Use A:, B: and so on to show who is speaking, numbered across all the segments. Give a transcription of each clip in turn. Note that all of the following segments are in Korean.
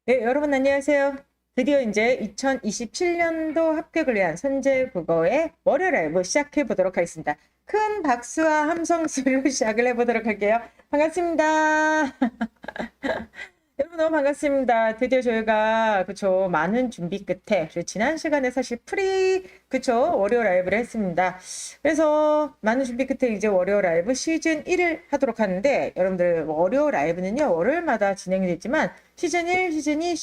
A: 네, 여러분 안녕하세요. 드디어 이제 2027년도 합격을 위한 선제국어의 월요 라이브 시작해 보도록 하겠습니다. 큰 박수와 함성 소리로 시작을 해보도록 할게요. 반갑습니다. 여러분 너무 반갑습니다. 드디어 저희가 그쵸 많은 준비 끝에 그리고 지난 시간에 사실 그쵸 월요 라이브를 했습니다. 그래서 많은 준비 끝에 이제 월요 라이브 시즌 1을 하도록 하는데 여러분들 월요 라이브는요 월요일마다 진행이 됐지만 시즌 1, 시즌 2,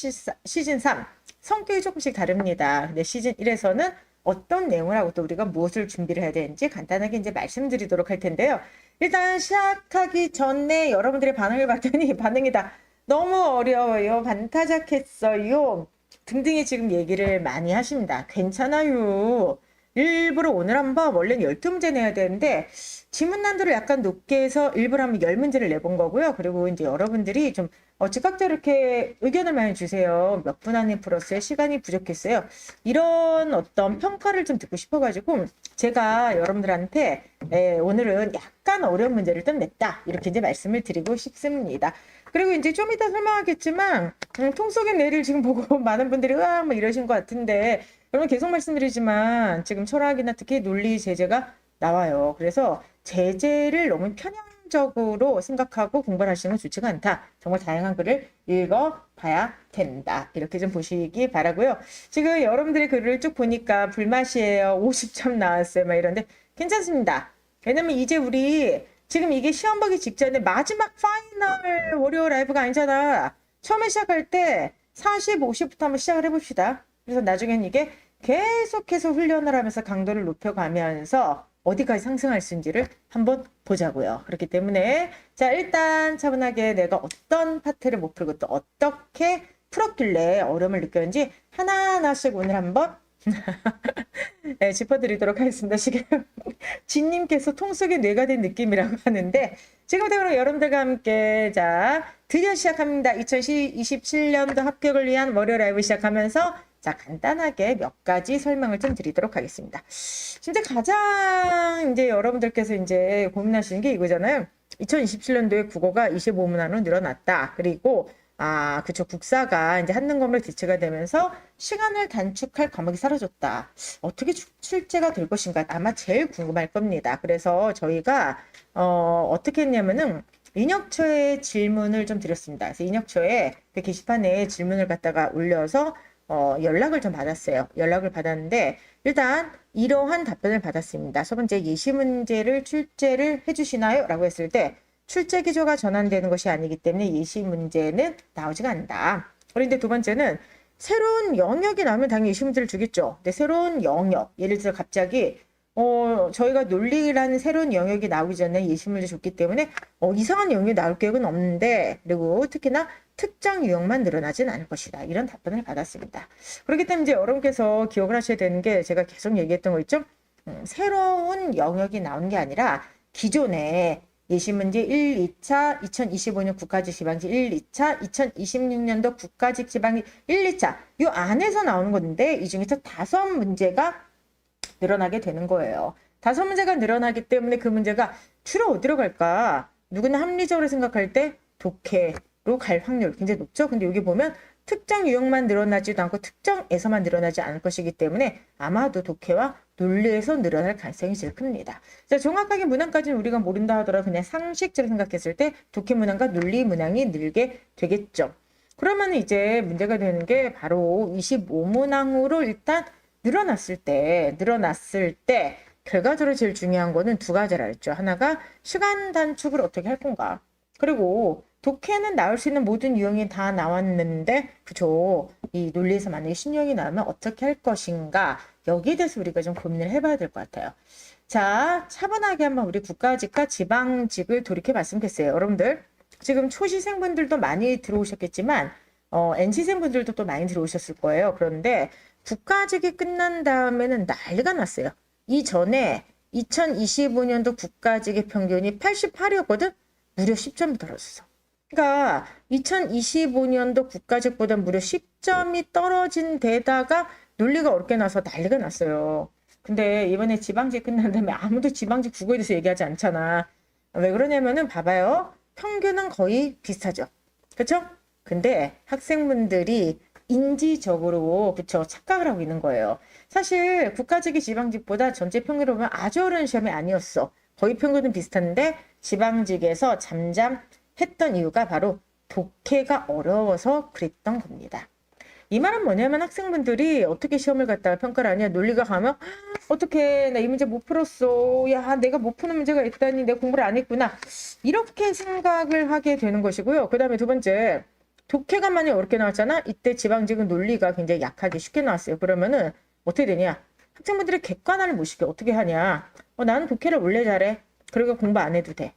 A: 시즌 3 성격이 조금씩 다릅니다. 근데 시즌 1에서는 어떤 내용을 하고 또 우리가 무엇을 준비를 해야 되는지 간단하게 이제 말씀드리도록 할 텐데요. 일단 시작하기 전에 여러분들의 반응을 봤더니 반응이다. 너무 어려워요. 반타작했어요. 등등의 지금 얘기를 많이 하십니다. 괜찮아요. 일부러 오늘 한번 원래는 12문제 내야 되는데 지문 난도를 약간 높게 해서 일부러 한번 10문제를 내본 거고요. 그리고 이제 여러분들이 좀 즉각적으로 이렇게 의견을 많이 주세요. 몇 분 안에 풀었어요. 시간이 부족했어요. 이런 어떤 평가를 좀 듣고 싶어가지고 제가 여러분들한테 오늘은 약간 어려운 문제를 좀 냈다. 이렇게 이제 말씀을 드리고 싶습니다. 그리고 이제 좀 이따 설명하겠지만 통 속의 뇌를 지금 보고 많은 분들이 으악 뭐 이러신 것 같은데 여러분 계속 말씀드리지만 지금 철학이나 특히 논리 제재가 나와요. 그래서 제재를 너무 편향적으로 생각하고 공부를 하시는 건 좋지가 않다. 정말 다양한 글을 읽어봐야 된다. 이렇게 좀 보시기 바라고요. 지금 여러분들의 글을 쭉 보니까 불맛이에요. 50점 나왔어요. 막 이런데 괜찮습니다. 왜냐면 이제 우리 지금 이게 시험 보기 직전에 마지막 파이널 월요 라이브가 아니잖아. 처음에 시작할 때 40, 50부터 한번 시작을 해봅시다. 그래서 나중엔 이게 계속해서 훈련을 하면서 강도를 높여가면서 어디까지 상승할 수 있는지를 한번 보자고요. 그렇기 때문에 자 일단 차분하게 내가 어떤 파트를 못 풀고 또 어떻게 풀었길래 어려움을 느꼈는지 하나하나씩 오늘 한번 네, 짚어드리도록 하겠습니다. 지금 진님께서 통 속에 뇌가 된 느낌이라고 하는데 지금부터 그럼 여러분들과 함께 자 드디어 시작합니다. 2027년도 합격을 위한 월요 라이브 시작하면서 자 간단하게 몇 가지 설명을 좀 드리도록 하겠습니다. 진짜 가장 이제 여러분들께서 이제 고민하시는 게 이거잖아요. 2027년도에 국어가 25문항으로 늘어났다. 그리고 그쵸. 국사가 이제 한능검으로 대체가 되면서 시간을 단축할 과목이 사라졌다. 어떻게 출제가 될 것인가 아마 제일 궁금할 겁니다. 그래서 저희가 어떻게 했냐면은 인혁초에 질문을 좀 드렸습니다. 그래서 인혁초에 그 게시판에 질문을 갖다가 올려서 연락을 좀 받았어요. 연락을 받았는데 일단 이러한 답변을 받았습니다. 첫 번째 예시 문제를 출제를 해주시나요? 라고 했을 때 출제 기조가 전환되는 것이 아니기 때문에 예시 문제는 나오지가 않다. 그런데 두 번째는 새로운 영역이 나오면 당연히 예시 문제를 주겠죠. 근데 새로운 영역, 예를 들어 갑자기 저희가 논리라는 새로운 영역이 나오기 전에 예시 문제 줬기 때문에 이상한 영역이 나올 계획은 없는데 그리고 특히나 특정 유형만 늘어나진 않을 것이다. 이런 답변을 받았습니다. 그렇기 때문에 이제 여러분께서 기억을 하셔야 되는 게 제가 계속 얘기했던 거 있죠. 새로운 영역이 나오는 게 아니라 기존에 예시문제 1, 2차 2025년 국가직 지방직 1, 2차 2026년도 국가직 지방직 1, 2차 이 안에서 나오는 건데 이 중에서 5문제가 늘어나게 되는 거예요. 5문제가 늘어나기 때문에 그 문제가 주로 어디로 갈까? 누구나 합리적으로 생각할 때 독해로 갈 확률 굉장히 높죠. 근데 여기 보면 특정 유형만 늘어나지도 않고 특정에서만 늘어나지 않을 것이기 때문에 아마도 독해와 논리에서 늘어날 가능성이 제일 큽니다. 자, 정확하게 문항까지는 우리가 모른다 하더라도 그냥 상식적으로 생각했을 때 독해 문항과 논리 문항이 늘게 되겠죠. 그러면 이제 문제가 되는 게 바로 25문항으로 일단 늘어났을 때 결과적으로 제일 중요한 거는 두 가지라 했죠. 하나가 시간 단축을 어떻게 할 건가. 그리고 독해는 나올 수 있는 모든 유형이 다 나왔는데 그죠. 이 논리에서 만약에 신유형이 나오면 어떻게 할 것인가. 여기에 대해서 우리가 좀 고민을 해봐야 될 것 같아요. 자, 차분하게 한번 우리 국가직과 지방직을 돌이켜 봤으면 좋겠어요. 여러분들 지금 초시생분들도 많이 들어오셨겠지만 NC생분들도 또 많이 들어오셨을 거예요. 그런데 국가직이 끝난 다음에는 난리가 났어요. 이전에 2025년도 국가직의 평균이 88이었거든? 무려 10점이 떨어졌어. 그러니까 2025년도 국가직보다 무려 10점이 떨어진 데다가 논리가 어렵게 나서 난리가 났어요. 근데 이번에 지방직 끝난 다음에 아무도 지방직 국어에 대해서 얘기하지 않잖아. 왜 그러냐면은 봐봐요. 평균은 거의 비슷하죠. 그렇죠? 근데 학생분들이 인지적으로 그쵸 착각을 하고 있는 거예요. 사실 국가직이 지방직보다 전체 평균으로 보면 아주 어려운 시험이 아니었어. 거의 평균은 비슷한데 지방직에서 잠잠했던 이유가 바로 독해가 어려워서 그랬던 겁니다. 이 말은 뭐냐면 학생분들이 어떻게 시험을 갖다가 평가를 하냐 논리가 가면 어떻게 나 이 문제 못 풀었어 야 내가 못 푸는 문제가 있다니 내가 공부를 안 했구나 이렇게 생각을 하게 되는 것이고요. 그 다음에 두 번째 독해가 많이 어렵게 나왔잖아. 이때 지방직은 논리가 굉장히 약하게 쉽게 나왔어요. 그러면은 어떻게 되냐 학생분들이 객관화를 못 시켜. 어떻게 하냐 나는 독해를 원래 잘해 그러니까 공부 안 해도 돼.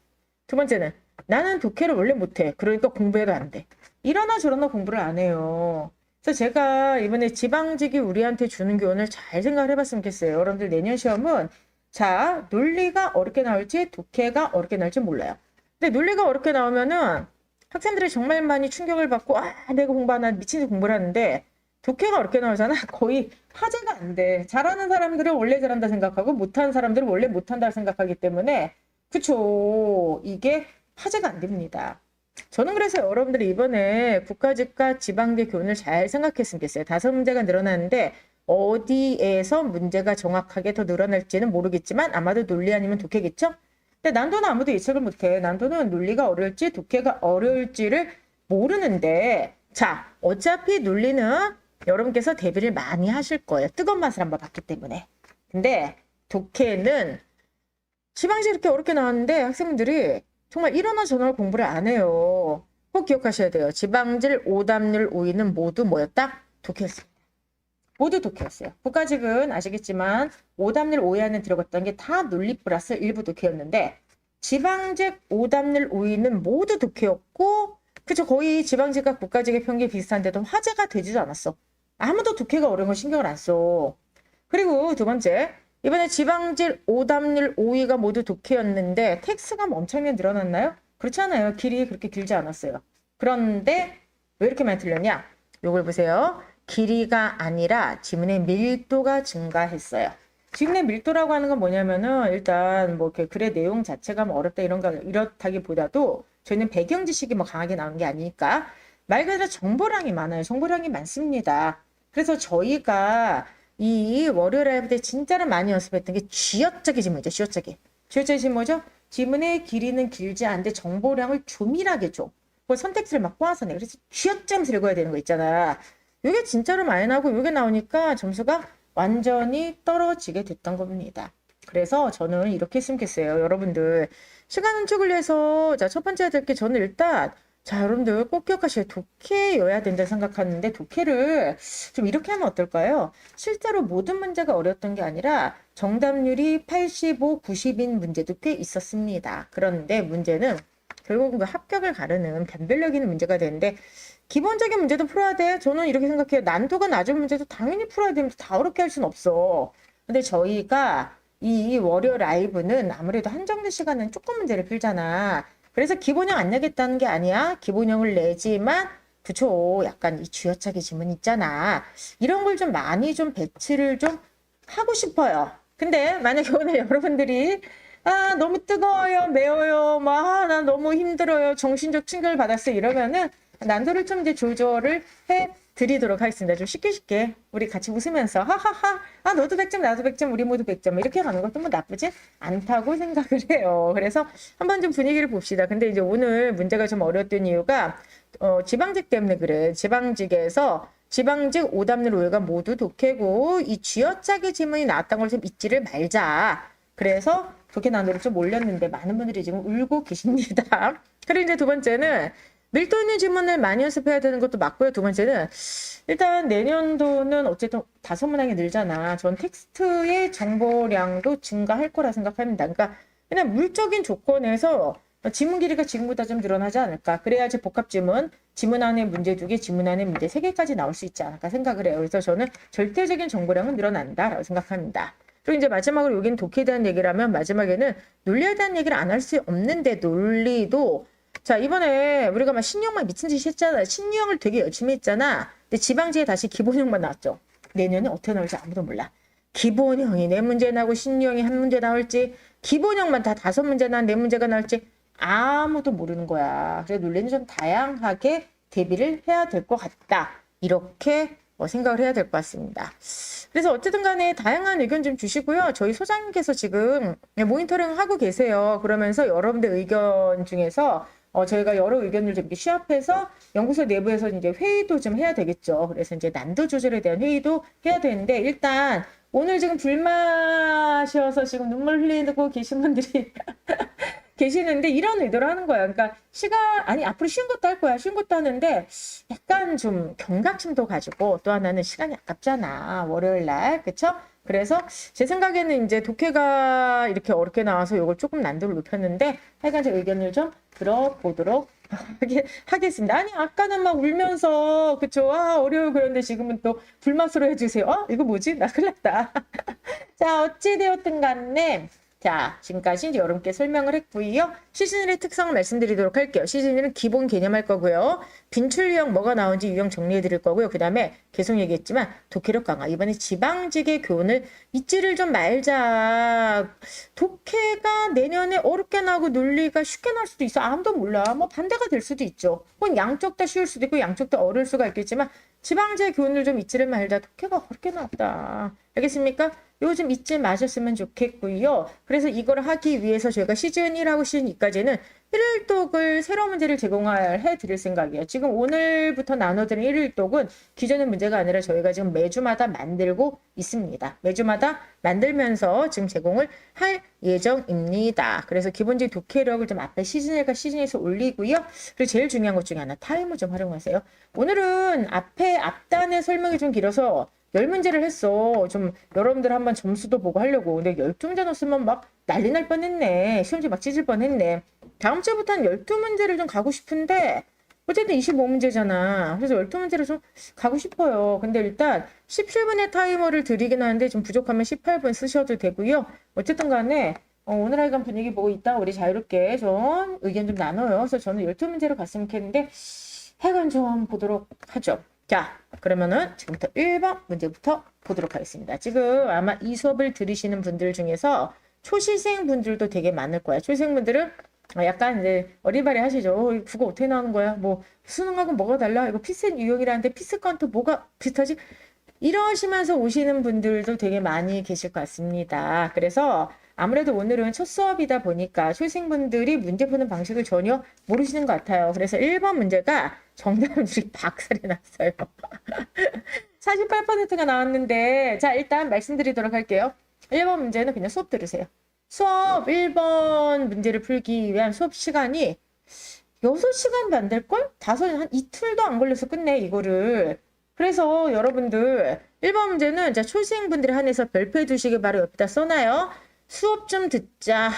A: 두 번째는 나는 독해를 원래 못해 그러니까 공부해도 안 돼. 이러나 저러나 공부를 안 해요. 그래서 제가 이번에 지방직이 우리한테 주는 교훈을 잘 생각을 해봤으면 좋겠어요. 여러분들 내년 시험은 자 논리가 어렵게 나올지 독해가 어렵게 나올지 몰라요. 근데 논리가 어렵게 나오면은 학생들이 정말 많이 충격을 받고 내가 공부 안 하나 미친 듯이 공부를 하는데 독해가 어렵게 나오잖아. 거의 화제가 안 돼. 잘하는 사람들은 원래 잘한다 생각하고 못하는 사람들은 원래 못한다 생각하기 때문에 그쵸 이게 화제가 안 됩니다. 저는 그래서 여러분들이 이번에 국가직과 지방직 교훈을 잘 생각했으면 좋겠어요. 5문제가 늘어나는데 어디에서 문제가 정확하게 더 늘어날지는 모르겠지만 아마도 논리 아니면 독해겠죠? 근데 난도는 아무도 예측을 못해. 난도는 논리가 어려울지 독해가 어려울지를 모르는데 자 어차피 논리는 여러분께서 대비를 많이 하실 거예요. 뜨거운 맛을 한번 봤기 때문에. 근데 독해는 지방직 이렇게 어렵게 나왔는데 학생들이 정말 이러나 저러나 공부를 안 해요. 꼭 기억하셔야 돼요. 지방질, 오답률, 오이는 모두 뭐였다? 독해였습니다. 모두 독해였어요. 국가직은 아시겠지만 오답률, 오이 안에 들어갔던 게 다 논리 플러스 일부 독해였는데 지방직, 오답률, 오이는 모두 독해였고 그쵸 거의 지방직과 국가직의 평균이 비슷한데도 화제가 되지도 않았어. 아무도 독해가 어려운 거 신경을 안 써. 그리고 두 번째 이번에 지방질, 오답률, 오이가 모두 독해였는데 텍스가 엄청나게 늘어났나요? 그렇지 않아요. 길이 그렇게 길지 않았어요. 그런데 왜 이렇게 많이 틀렸냐? 요걸 보세요. 길이가 아니라 지문의 밀도가 증가했어요. 지문의 밀도라고 하는 건 뭐냐면은 일단 뭐 이렇게 글의 내용 자체가 뭐 어렵다 이렇다기보다도 저희는 배경 지식이 뭐 강하게 나오는 게 아니니까 말 그대로 정보량이 많아요. 정보량이 많습니다. 그래서 저희가 이 월요 라이브 때 진짜로 많이 연습했던 게 쥐어짜기 지문이죠. 쥐어짜기. 쥐어짜기 지문 뭐죠? 지문의 길이는 길지 않은데 정보량을 조밀하게 줘. 그걸 선택지를 막 꼬아서 내. 그래서 쥐어짜면서 읽어야 되는 거 있잖아. 이게 진짜로 많이 나오고 이게 나오니까 점수가 완전히 떨어지게 됐던 겁니다. 그래서 저는 이렇게 했으면 좋겠어요. 여러분들 시간 운축을 위해서 자, 첫 번째 해야 될 게 저는 일단 자, 여러분들 꼭 기억하셔야 독해여야 된다 생각하는데 독해를 좀 이렇게 하면 어떨까요? 실제로 모든 문제가 어려웠던 게 아니라 정답률이 85, 90인 문제도 꽤 있었습니다. 그런데 문제는 결국은 그 합격을 가르는 변별력 있는 문제가 되는데 기본적인 문제도 풀어야 돼. 저는 이렇게 생각해요. 난도가 낮은 문제도 당연히 풀어야 되면서 다 어렵게 할 수는 없어. 근데 저희가 이 월요 라이브는 아무래도 한정된 시간은 조금 문제를 풀잖아. 그래서 기본형 안 내겠다는 게 아니야. 기본형을 내지만 그쵸. 약간 이 쥐어짜기 지문 있잖아. 이런 걸 좀 많이 좀 배치를 좀 하고 싶어요. 근데 만약에 오늘 여러분들이 너무 뜨거워요, 매워요, 나 너무 힘들어요, 정신적 충격을 받았어요 이러면은 난도를 좀 이제 조절을 해 드리도록 하겠습니다. 좀 쉽게 우리 같이 웃으면서 하하하 너도 100점 나도 100점 우리 모두 100점 이렇게 가는 것도 뭐 나쁘지 않다고 생각을 해요. 그래서 한번 좀 분위기를 봅시다. 근데 이제 오늘 문제가 좀 어려웠던 이유가 지방직 때문에 그래. 지방직에서 지방직 오답률 오해가 모두 독해고 이 쥐어짜기 지문이 나왔던 걸 좀 잊지를 말자. 그래서 독해 난도를 좀 올렸는데 많은 분들이 지금 울고 계십니다. 그리고 이제 두 번째는 밀도 있는 지문을 많이 연습해야 되는 것도 맞고요. 두 번째는 일단 내년도는 어쨌든 5문항이 늘잖아. 전 텍스트의 정보량도 증가할 거라 생각합니다. 그러니까 그냥 물적인 조건에서 지문 길이가 지금보다 좀 늘어나지 않을까. 그래야지 복합 지문, 지문 안에 문제 2개, 지문 안에 문제 3개까지 나올 수 있지 않을까 생각을 해요. 그래서 저는 절대적인 정보량은 늘어난다라고 생각합니다. 그리고 이제 마지막으로 여기는 독해에 대한 얘기를 하면 마지막에는 논리에 대한 얘기를 안 할 수 없는데 논리도 자 이번에 우리가 막 신유형만 미친 듯이 했잖아. 신유형을 되게 열심히 했잖아. 근데 지방지에 다시 기본형만 나왔죠. 내년에 어떻게 나올지 아무도 몰라. 기본형이 4문제 나오고 신유형이 1문제 나올지 기본형만 다 5문제 나 4문제가 나올지 아무도 모르는 거야. 그래서 논리는 좀 다양하게 대비를 해야 될 것 같다. 이렇게 생각을 해야 될 것 같습니다. 그래서 어쨌든 간에 다양한 의견 좀 주시고요. 저희 소장님께서 지금 모니터링 하고 계세요. 그러면서 여러분들 의견 중에서 저희가 여러 의견을 좀 이렇게 취합해서 연구소 내부에서 이제 회의도 좀 해야 되겠죠. 그래서 이제 난도 조절에 대한 회의도 해야 되는데, 일단 오늘 지금 불맛이어서 지금 눈물 흘리고 계신 분들이 계시는데, 이런 의도로 하는 거예요. 그러니까 앞으로 쉬운 것도 할 거야. 쉬운 것도 하는데 약간 좀 경각심도 가지고, 또 하나는 시간이 아깝잖아. 월요일 날. 그쵸? 그래서 제 생각에는 이제 독해가 이렇게 어렵게 나와서 이걸 조금 난도를 높였는데, 하여간 제 의견을 좀 들어보도록 하겠습니다. 아니, 아까는 막 울면서, 그쵸? 아, 어려워. 그런데 지금은 또 불맛으로 해주세요. 이거 뭐지? 나 큰일 났다. 자, 어찌되었든 간에, 자, 지금까지 이제 여러분께 설명을 했고요. 시즌1의 특성을 말씀드리도록 할게요. 시즌1은 기본 개념할 거고요. 빈출 유형 뭐가 나온지 유형 정리해 드릴 거고요. 그 다음에 계속 얘기했지만 독해력 강화. 이번에 지방직의 교훈을 잊지를 좀 말자. 독해가 내년에 어렵게 나오고 논리가 쉽게 나올 수도 있어. 아무도 몰라. 뭐 반대가 될 수도 있죠. 혹은 양쪽 다 쉬울 수도 있고 양쪽 다 어려울 수가 있겠지만, 지방직의 교훈을 좀 잊지를 말자. 독해가 어렵게 나왔다. 알겠습니까? 요즘 잊지 마셨으면 좋겠고요. 그래서 이걸 하기 위해서 저희가 시즌 1하고 시즌 2까지는 1일독을 새로운 문제를 제공해 드릴 생각이에요. 지금 오늘부터 나눠드린 1일독은 기존의 문제가 아니라 저희가 지금 매주마다 만들고 있습니다. 매주마다 만들면서 지금 제공을 할 예정입니다. 그래서 기본적인 독해력을 좀 앞에 시즌 1과 시즌 2에서 올리고요. 그리고 제일 중요한 것 중에 하나, 타이머 좀 활용하세요. 오늘은 앞단의 설명이 좀 길어서 10문제를 했어. 좀 여러분들 한번 점수도 보고 하려고. 근데 12문제 넣었으면 막 난리 날 뻔했네. 시험지 막 찢을 뻔했네. 다음 주부터는 12문제를 좀 가고 싶은데, 어쨌든 25문제잖아. 그래서 12문제를 좀 가고 싶어요. 근데 일단 17분의 타이머를 드리긴 하는데 좀 부족하면 18분 쓰셔도 되고요. 어쨌든 간에 오늘 하여간 분위기 보고 있다 우리 자유롭게 좀 의견 좀 나눠요. 그래서 저는 12문제로 갔으면 좋겠는데 하여간 좀 보도록 하죠. 자, 그러면은 지금부터 1번 문제부터 보도록 하겠습니다. 지금 아마 이 수업을 들으시는 분들 중에서 초시생 분들도 되게 많을 거예요. 초시생 분들은 약간 이제 어리바리 하시죠. 국어 어떻게 나오는 거야? 뭐 수능하고 뭐가 달라? 이거 피스 유형이라는데 피스과는 또 뭐가 비슷하지? 이러시면서 오시는 분들도 되게 많이 계실 것 같습니다. 그래서 아무래도 오늘은 첫 수업이다 보니까 초생분들이 문제 푸는 방식을 전혀 모르시는 것 같아요. 그래서 1번 문제가 정답들이 박살이 났어요. 48%가 나왔는데, 자, 일단 말씀드리도록 할게요. 1번 문제는 그냥 수업 들으세요. 수업 1번 문제를 풀기 위한 수업 시간이 6시간도 안 될걸? 한 이틀도 안 걸려서 끝내, 이거를. 그래서 여러분들 1번 문제는 자, 초생분들에 한해서 별표해 두시기 바로 옆에다 써놔요. 수업 좀 듣자.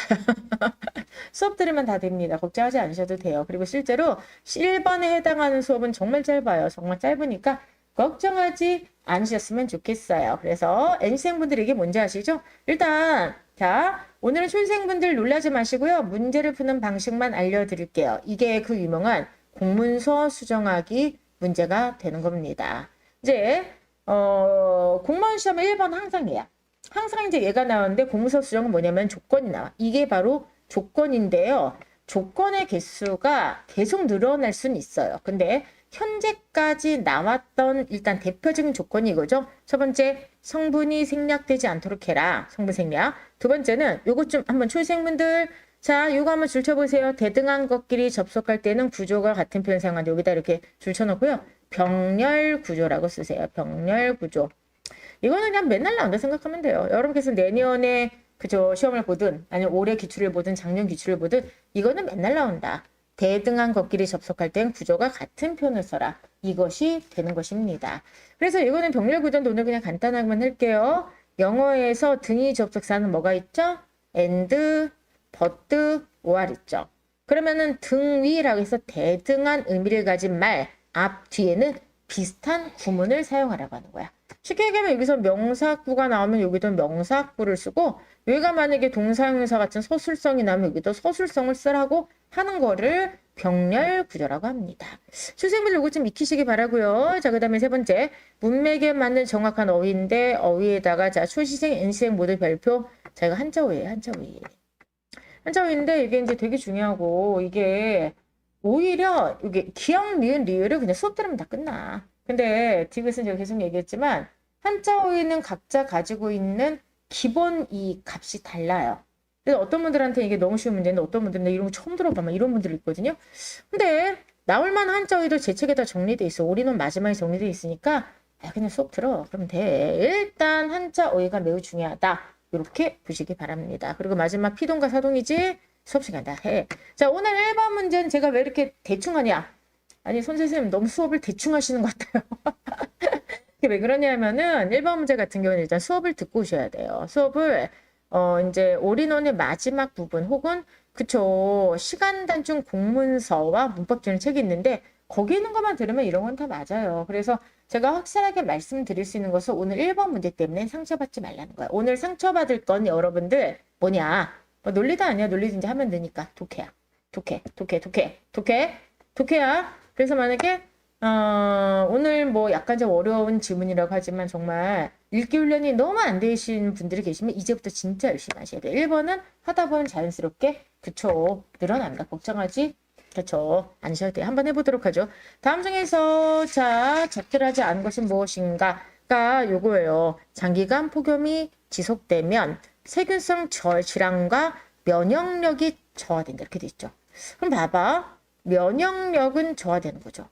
A: 수업 들으면 다 됩니다. 걱정하지 않으셔도 돼요. 그리고 실제로 1번에 해당하는 수업은 정말 짧아요. 정말 짧으니까 걱정하지 않으셨으면 좋겠어요. 그래서 N생분들에게 뭔지 아시죠? 일단 자, 오늘은 초생분들 놀라지 마시고요. 문제를 푸는 방식만 알려드릴게요. 이게 그 유명한 공문서 수정하기 문제가 되는 겁니다. 이제 공무원 시험에 1번 항상 해야. 항상 이제 얘가 나오는데 공문서 수정은 뭐냐면 조건이 나와. 이게 바로 조건인데요. 조건의 개수가 계속 늘어날 수는 있어요. 근데 현재까지 나왔던 일단 대표적인 조건이 이거죠. 첫 번째, 성분이 생략되지 않도록 해라. 성분 생략. 두 번째는 요것 좀 한번 초생분들 자, 요거 한번 줄쳐보세요. 대등한 것끼리 접속할 때는 구조가 같은 표현 사용하는데 여기다 이렇게 줄쳐놓고요. 병렬 구조라고 쓰세요. 병렬 구조. 이거는 그냥 맨날 나온다 생각하면 돼요. 여러분께서 내년에 그저 시험을 보든 아니면 올해 기출을 보든 작년 기출을 보든 이거는 맨날 나온다. 대등한 것끼리 접속할 땐 구조가 같은 표현을 써라. 이것이 되는 것입니다. 그래서 이거는 병렬 구조는 오늘 그냥 간단하게만 할게요. 영어에서 등위 접속사는 뭐가 있죠? and, but, or 있죠. 그러면은 등위라고 해서 대등한 의미를 가진 말 앞 뒤에는 비슷한 구문을 사용하라고 하는 거야. 쉽게 얘기하면 여기서 명사구가 나오면 여기도 명사구를 쓰고 여기가 만약에 동사형용사 같은 서술성이 나오면 여기도 서술성을 쓰라고 하는 거를 병렬 구조라고 합니다. 수생분들 이거 좀 익히시기 바라고요. 자, 그 다음에 세 번째 문맥에 맞는 정확한 어휘인데 어휘에다가 자 초시생, N시생 모두 별표 자 이거 한자어예요. 한자어휘. 한자어휘인데 이게 이제 되게 중요하고 이게 오히려 이게 기억, 니은, 리을을 그냥 수업 들으면 다 끝나. 근데 디귿은 제가 계속 얘기했지만 한자 어휘는 각자 가지고 있는 기본 이 값이 달라요. 그래서 어떤 분들한테 이게 너무 쉬운 문제인데 어떤 분들은 이런 거 처음 들어봐 막 이런 분들이 있거든요. 근데 나올 만한 한자 어휘도 제 책에 다 정리돼 있어. 올인원 마지막에 정리돼 있으니까 그냥 수업 들어. 그럼 돼. 일단 한자 어휘가 매우 중요하다. 이렇게 보시기 바랍니다. 그리고 마지막 피동과 사동이지 수업 시간 다 해. 자, 오늘 1번 문제는 제가 왜 이렇게 대충 하냐? 아니, 손 선생님 너무 수업을 대충 하시는 것 같아요. 이게 왜 그러냐면은 1번 문제 같은 경우는 일단 수업을 듣고 오셔야 돼요. 수업을 이제 올인원의 마지막 부분 혹은 그쵸 시간 단축 공문서와 문법 주는 책이 있는데 거기 있는 것만 들으면 이런 건 다 맞아요. 그래서 제가 확실하게 말씀드릴 수 있는 것은 오늘 1번 문제 때문에 상처받지 말라는 거예요. 오늘 상처받을 건 여러분들 뭐냐? 논리도 아니야. 논리든지 하면 되니까 독해야. 독해야. 그래서 만약에 오늘 뭐 약간 좀 어려운 질문이라고 하지만 정말 읽기 훈련이 너무 안 되신 분들이 계시면 이제부터 진짜 열심히 하셔야 돼요. 1번은 하다 보면 자연스럽게 그쵸 늘어납니다. 걱정하지 그쵸 않으셔도 돼요. 한번 해보도록 하죠. 다음 중에서 자 적절하지 않은 것은 무엇인가가 요거예요. 장기간 폭염이 지속되면 세균성 질환과 면역력이 저하된다 이렇게 돼 있죠. 그럼 봐봐 면역력은 저하되는 거죠.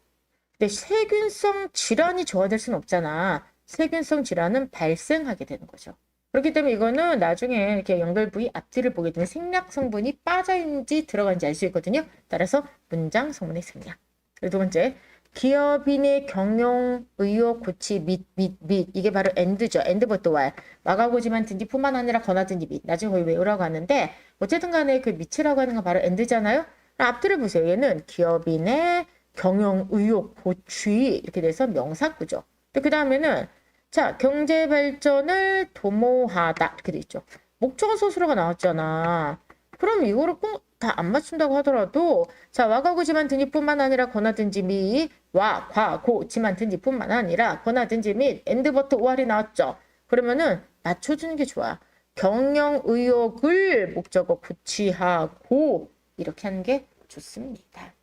A: 근데 세균성 질환이 저하될 수는 없잖아. 세균성 질환은 발생하게 되는 거죠. 그렇기 때문에 이거는 나중에 이렇게 연결 부위 앞뒤를 보게 되면 생략 성분이 빠져있는지 들어간지 알 수 있거든요. 따라서 문장 성분의 생략. 그리고 두 번째, 기업인의 경영 의욕 고치 및 이게 바로 and죠. and부터 와요. 와가고지만 든지 뿐만 아니라 거나든지 및 나중에 거의 외우라고 하는데 어쨌든 간에 그 밑이라고 하는 건 바로 and잖아요. 앞뒤를 보세요. 얘는 기업인의 경영 의욕 고취 이렇게 돼서 명사구죠. 그 다음에는 자 경제 발전을 도모하다 이렇게 돼 있죠. 목적어 소수로가 나왔잖아. 그럼 이거를 꼭 다 안 맞춘다고 하더라도 자 와가고지만 든지뿐만 아니라 거나든지 및 와, 과, 고, 지만 든지뿐만 아니라 거나든지 및 엔드버터 오알이 나왔죠. 그러면은 맞춰주는 게 좋아. 경영 의욕을 목적어 고취하고 이렇게 하는 게 좋습니다.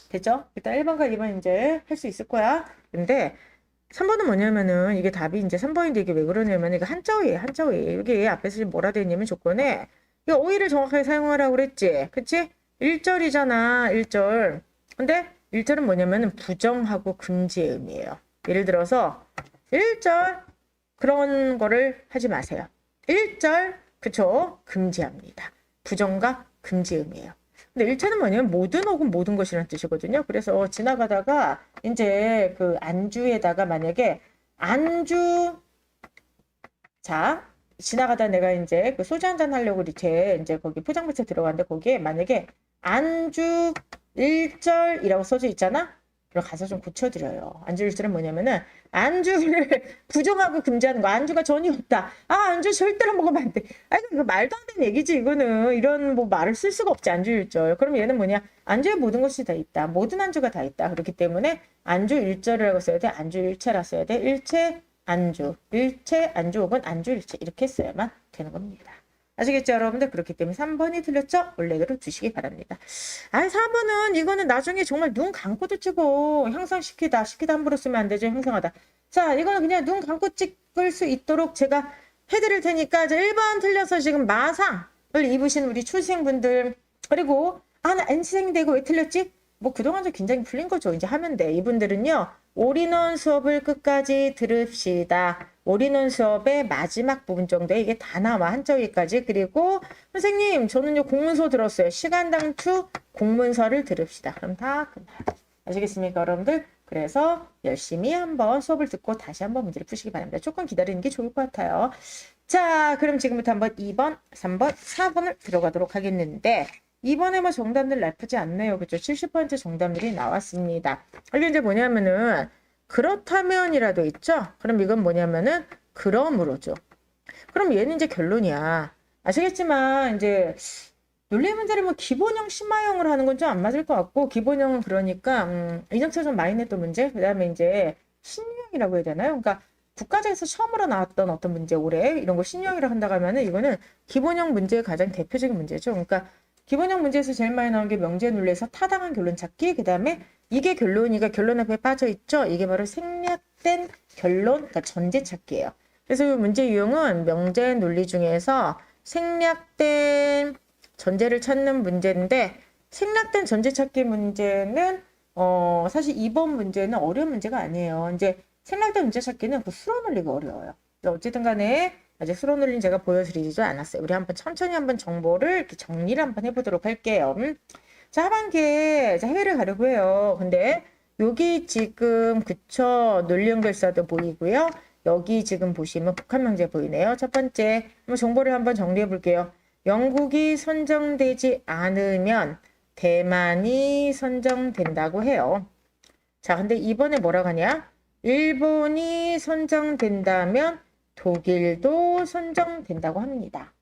A: 됐죠? 일단 1번과 2번 이제 할 수 있을 거야. 근데 3번은 뭐냐면은 이게 답이 이제 3번인데 이게 왜 그러냐면 이거 한자어예요. 한자어예요. 여기 앞에서 지금 뭐라 돼 있냐면 조건에 이거 어휘를 정확하게 사용하라고 그랬지. 그치? 1절이잖아. 1절. 근데 1절은 뭐냐면은 부정하고 금지의 의미예요. 예를 들어서 1절 그런 거를 하지 마세요. 1절 그쵸? 금지합니다. 부정과 금지 의미예요. 근데 일체는 뭐냐면 모든 혹은 모든 것이라는 뜻이거든요. 그래서 지나가다가 이제 그 안주에다가 만약에 안주 자 지나가다 내가 이제 그 소주 한잔 하려고 이제 거기 포장마차에 들어갔는데 거기에 만약에 안주 1절이라고 써져 있잖아. 그럼 가서 좀 고쳐드려요. 안주 1절은 뭐냐면은 안주를 부정하고 금지하는 거. 안주가 전혀 없다. 아 안주 절대로 먹으면 안 돼. 아니 이거 말도 안 되는 얘기지 이거는. 이런 뭐 말을 쓸 수가 없지 안주 1절. 그럼 얘는 뭐냐. 안주에 모든 것이 다 있다. 모든 안주가 다 있다. 그렇기 때문에 안주 1절이라고 써야 돼. 안주 일체라 써야 돼. 일체 안주. 일체 안주 혹은 안주 일체. 이렇게 써야만 되는 겁니다. 아시겠죠 여러분들? 그렇기 때문에 3번이 틀렸죠? 원래대로 두시기 바랍니다. 4번은 이거는 나중에 정말 눈 감고도 찍어. 향상시키다. 시키다 함부로 쓰면 안 되죠. 향상하다. 자 이거는 그냥 눈 감고 찍을 수 있도록 제가 해드릴 테니까 1번 틀려서 지금 마상을 입으신 우리 초생분들 그리고 나 NC생인데 이거 왜 틀렸지? 뭐 그동안 좀 긴장이 풀린 거죠. 이제 하면 돼. 이분들은요. 올인원 수업을 끝까지 들읍시다. 올인원 수업의 마지막 부분 정도에 이게 다 나와 한자위까지. 그리고 선생님 저는요 공문서 들었어요. 시간 단축 공문서를 들읍시다. 그럼 다 끝나요. 아시겠습니까 여러분들? 그래서 열심히 한번 수업을 듣고 다시 한번 문제를 푸시기 바랍니다. 조금 기다리는 게 좋을 것 같아요. 자 그럼 지금부터 한번 2번, 3번, 4번을 들어가도록 하겠는데 2번에 뭐 정답들 나쁘지 않네요. 그죠? 70% 정답들이 나왔습니다. 이게 이제 뭐냐면은 그렇다면이라도 있죠? 그럼 이건 뭐냐면은 그러므로죠. 그럼 얘는 이제 결론이야. 아시겠지만 이제 논리 문제를 뭐 기본형, 심화형으로 하는 건 좀 안 맞을 것 같고 기본형은 그러니까 이정철 좀 많이 냈던 문제 그다음에 이제 신유형이라고 해야 되나요? 그러니까 국가자에서 처음으로 나왔던 어떤 문제 올해 이런 거 신유형이라고 한다고 하면은 이거는 기본형 문제의 가장 대표적인 문제죠. 그러니까 기본형 문제에서 제일 많이 나온 게 명제 논리에서 타당한 결론 찾기. 그 다음에 이게 결론이가 결론 앞에 빠져 있죠. 이게 바로 생략된 결론, 그러니까 전제 찾기예요. 그래서 이 문제 유형은 명제 논리 중에서 생략된 전제를 찾는 문제인데 생략된 전제 찾기 문제는 사실 이번 문제는 어려운 문제가 아니에요. 이제 생략된 문제 찾기는 그 수로 논리가 어려워요. 어쨌든 간에 아직 수로 논리는 제가 보여드리지 않았어요. 우리 한번 천천히 한번 정보를 이렇게 정리를 한번 해보도록 할게요. 자, 하반기에 해외를 가려고 해요. 근데 여기 지금 그쵸 논리 연결사도 보이고요. 여기 지금 보시면 북한 명제 보이네요. 첫 번째 한번 정보를 한번 정리해 볼게요. 영국이 선정되지 않으면 대만이 선정된다고 해요. 자, 근데 이번에 뭐라고 하냐? 일본이 선정된다면 독일도 선정된다고 합니다.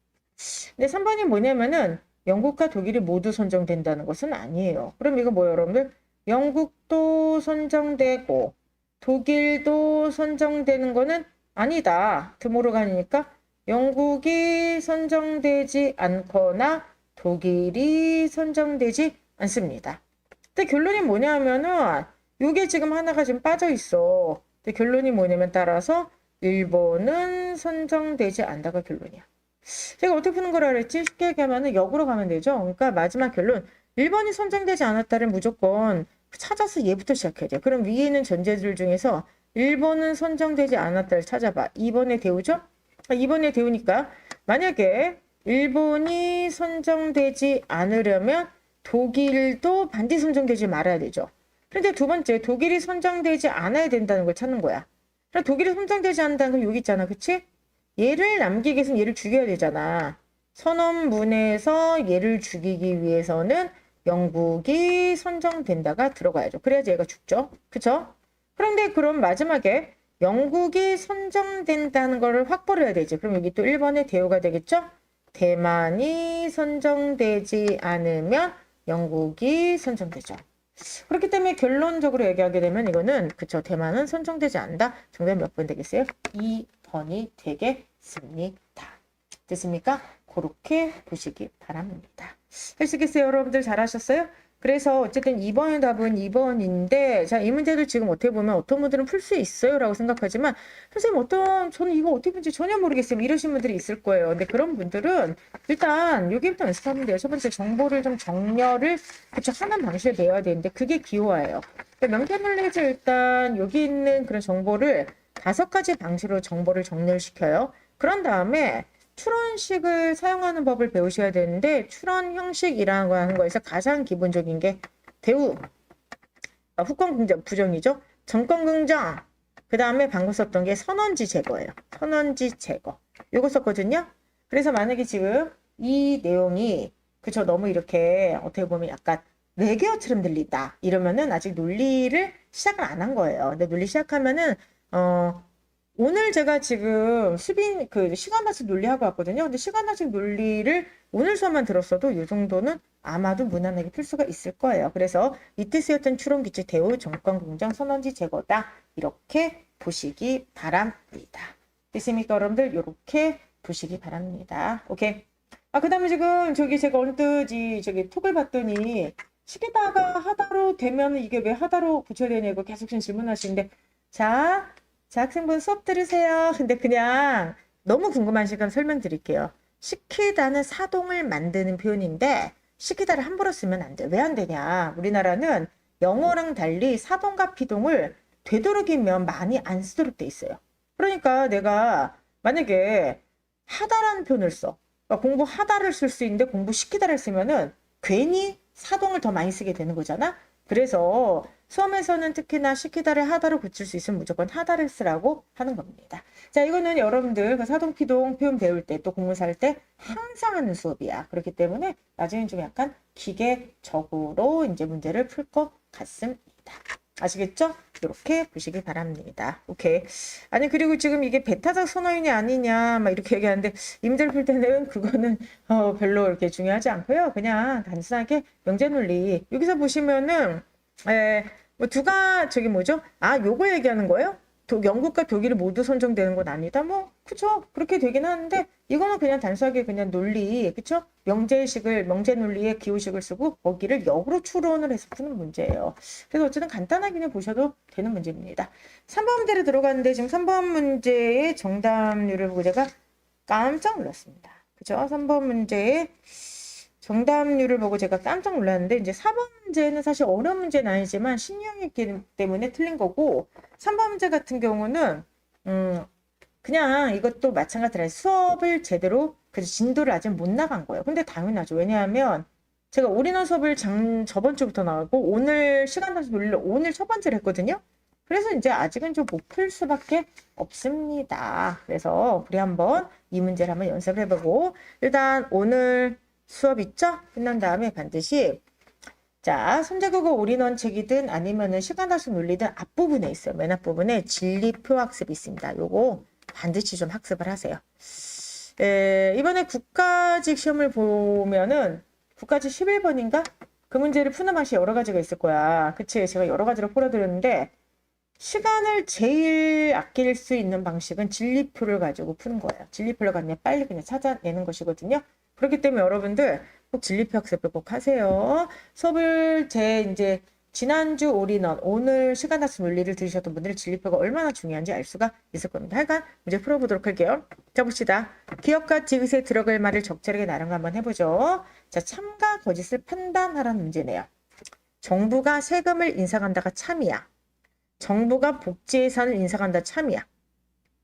A: 근데 3번이 뭐냐면은 영국과 독일이 모두 선정된다는 것은 아니에요. 그럼 이거 뭐예요, 여러분들? 영국도 선정되고 독일도 선정되는 거는 아니다. 드모로 가니까 영국이 선정되지 않거나 독일이 선정되지 않습니다. 근데 결론이 뭐냐면은 이게 지금 하나가 지금 빠져 있어. 근데 결론이 뭐냐면 따라서 일본은 선정되지 않다가 결론이야. 제가 어떻게 푸는 거라 그랬지? 쉽게 얘기하면 역으로 가면 되죠. 그러니까 마지막 결론 일본이 선정되지 않았다를 무조건 찾아서 얘부터 시작해야 돼요. 그럼 위에 있는 전제들 중에서 일본은 선정되지 않았다를 찾아봐. 2번에 대우죠? 2번에 대우니까 만약에 일본이 선정되지 않으려면 독일도 반드시 선정되지 말아야 되죠. 그런데 두 번째 독일이 선정되지 않아야 된다는 걸 찾는 거야. 그럼 독일이 선정되지 않는다는 건 여기 있잖아. 그치? 얘를 남기기 위해서는 얘를 죽여야 되잖아. 선언문에서 얘를 죽이기 위해서는 영국이 선정된다가 들어가야죠. 그래야지 얘가 죽죠. 그쵸? 그런데 그럼 마지막에 영국이 선정된다는 거를 확보를 해야 되지. 그럼 여기 또 1번의 대우가 되겠죠? 대만이 선정되지 않으면 영국이 선정되죠. 그렇기 때문에 결론적으로 얘기하게 되면 이거는 그쵸. 대만은 선정되지 않는다. 정답 몇 번 되겠어요? 2번이 되겠습니다. 됐습니까? 그렇게 보시기 바랍니다. 할 수 있겠어요? 여러분들 잘하셨어요? 그래서 어쨌든 2번의 답은 2번인데 자, 이 문제를 지금 어떻게 보면 어떤 분들은 풀 수 있어요 라고 생각하지만 선생님 저는 이거 어떻게 풀지 전혀 모르겠어요 이러신 분들이 있을 거예요. 근데 그런 분들은 일단 여기부터 연습하면 돼요. 첫 번째 정보를 좀 정렬을 하는 방식을 배워야 되는데 그게 기호화예요. 그러니까 명태논리에서 일단 여기 있는 그런 정보를 5가지 방식으로 정보를 정렬시켜요. 그런 다음에 추론식을 사용하는 법을 배우셔야 되는데 추론 형식이라고 하는 거에서 가장 기본적인 게 대우, 후권 긍정, 부정이죠. 정권 긍정, 그 다음에 방금 썼던 게 선언지 제거예요. 선언지 제거. 요거 썼거든요. 그래서 만약에 지금 이 내용이 그쵸 너무 이렇게 어떻게 보면 약간 외계어처럼 들린다 이러면은 아직 논리를 시작을 안 한 거예요. 근데 논리 시작하면은 오늘 제가 지금 시간학습 논리하고 왔거든요. 근데 시간학습 논리를 오늘 수업만 들었어도 이 정도는 아마도 무난하게 풀 수가 있을 거예요. 그래서 이때 쓰였던 추론 규칙 대우 정권 긍정 선언지 제거다. 이렇게 보시기 바랍니다. 됐습니까, 여러분들? 이렇게 보시기 바랍니다. 오케이. 그 다음에 지금 제가 언뜻 톡을 봤더니 시키다가 하다로 되면 이게 왜 하다로 붙여야 되냐고 계속 질문하시는데 자, 학생분 수업 들으세요. 근데 그냥 너무 궁금하시면 설명드릴게요. 시키다는 사동을 만드는 표현인데 시키다를 함부로 쓰면 안 돼. 왜 안 되냐? 우리나라는 영어랑 달리 사동과 피동을 되도록이면 많이 안 쓰도록 돼 있어요. 그러니까 내가 만약에 하다라는 표현을 써. 그러니까 공부하다를 쓸 수 있는데 공부시키다를 쓰면은 괜히 사동을 더 많이 쓰게 되는 거잖아. 그래서 수험에서는 특히나 시키다를 하다로 붙일 수 있으면 무조건 하다를 쓰라고 하는 겁니다. 자, 이거는 여러분들 그 사동, 피동 표현 배울 때 또 공문사 할 때 항상 하는 수업이야. 그렇기 때문에 나중에 좀 약간 기계적으로 이제 문제를 풀 것 같습니다. 아시겠죠? 이렇게 보시기 바랍니다. 오케이. 아니 그리고 지금 이게 배타적 선어인이 아니냐 막 이렇게 얘기하는데 임대를 풀 때는 그거는 별로 이렇게 중요하지 않고요. 그냥 단순하게 명제논리 여기서 보시면은 요걸 얘기하는 거예요? 영국과 독일이 모두 선정되는 건 아니다. 뭐 그쵸? 그렇게 되긴 하는데 이거는 그냥 단순하게 그냥 논리, 그쵸? 명제 논리의 기호식을 쓰고 거기를 역으로 추론을 해서 푸는 문제예요. 그래서 어쨌든 간단하게 그냥 보셔도 되는 문제입니다. 3번 문제로 들어갔는데 지금 3번 문제의 정답률을 보고 제가 깜짝 놀랐습니다. 그죠? 3번 문제의 정답률을 보고 제가 깜짝 놀랐는데 이제 4번 문제는 사실 어려운 문제는 아니지만 신유형이기 때문에 틀린 거고 3번 문제 같은 경우는 그냥 이것도 마찬가지로 수업을 제대로 그 진도를 아직 못 나간 거예요. 근데 당연하죠. 왜냐하면 제가 올인원 수업을 저번 주부터 나가고 오늘 시간 다시 돌려 오늘 첫 번째를 했거든요. 그래서 이제 아직은 좀 못 풀 수밖에 없습니다. 그래서 우리 한번 이 문제를 한번 연습을 해보고 일단 오늘 수업 있죠? 끝난 다음에 반드시 자 선제국어 올인원 책이든 아니면은 시간 단수 논리든 앞부분에 있어요. 맨 앞부분에 진리표 학습이 있습니다. 요거 반드시 좀 학습을 하세요. 이번에 국가직 시험을 보면은 국가직 11번인가? 그 문제를 푸는 맛이 여러 가지가 있을 거야. 그치? 제가 여러 가지로 풀어드렸는데 시간을 제일 아낄 수 있는 방식은 진리표를 가지고 푸는 거예요. 진리표를 가지고 빨리 그냥 찾아내는 것이거든요. 그렇기 때문에 여러분들 꼭 진리표 학습을 꼭 하세요. 수업을 이제 지난주 올인원 오늘 시간 단수 논리를 들으셨던 분들은 진리표가 얼마나 중요한지 알 수가 있을 겁니다. 하여간 문제 풀어보도록 할게요. 자 봅시다. 기업과 지읒에 들어갈 말을 적절하게 나눈 거 한번 해보죠. 자 참과 거짓을 판단하라는 문제네요. 정부가 세금을 인상한다가 참이야. 정부가 복지 예산을 인상한다 참이야.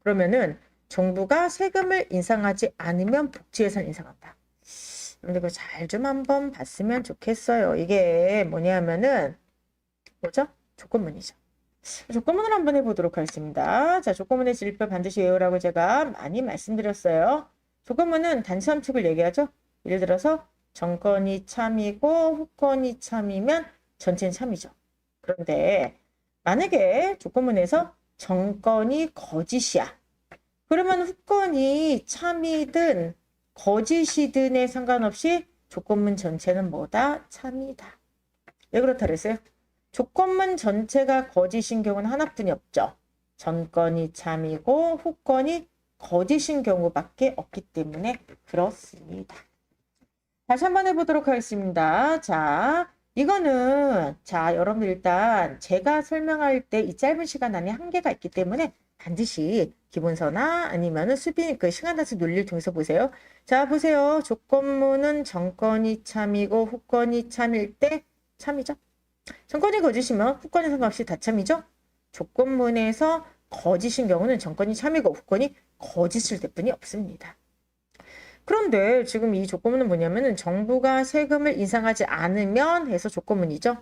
A: 그러면은 정부가 세금을 인상하지 않으면 복지 예산을 인상한다. 근데 그거 잘 좀 한번 봤으면 좋겠어요. 이게 뭐냐면은 뭐죠? 조건문이죠. 조건문을 한번 해보도록 하겠습니다. 자, 조건문의 진리표 반드시 외우라고 제가 많이 말씀드렸어요. 조건문은 단수 함축을 얘기하죠. 예를 들어서 정권이 참이고 후권이 참이면 전체는 참이죠. 그런데 만약에 조건문에서 정권이 거짓이야. 그러면 후권이 참이든 거짓이든에 상관없이 조건문 전체는 뭐다? 참이다. 왜 그렇다 그랬어요? 조건문 전체가 거짓인 경우는 하나뿐이 없죠. 전권이 참이고 후권이 거짓인 경우밖에 없기 때문에 그렇습니다. 다시 한번 해보도록 하겠습니다. 자, 이거는 자 여러분들 일단 제가 설명할 때 이 짧은 시간 안에 한계가 있기 때문에 반드시 기본서나 아니면은 수빈 그 시간 단수 논리를 통해서 보세요. 자 보세요. 조건문은 정권이 참이고 후권이 참일 때 참이죠. 정권이 거짓이면 후권이 상관없이 다 참이죠. 조건문에서 거짓인 경우는 정권이 참이고 후권이 거짓일 때뿐이 없습니다. 그런데 지금 이 조건문은 뭐냐면은 정부가 세금을 인상하지 않으면 해서 조건문이죠.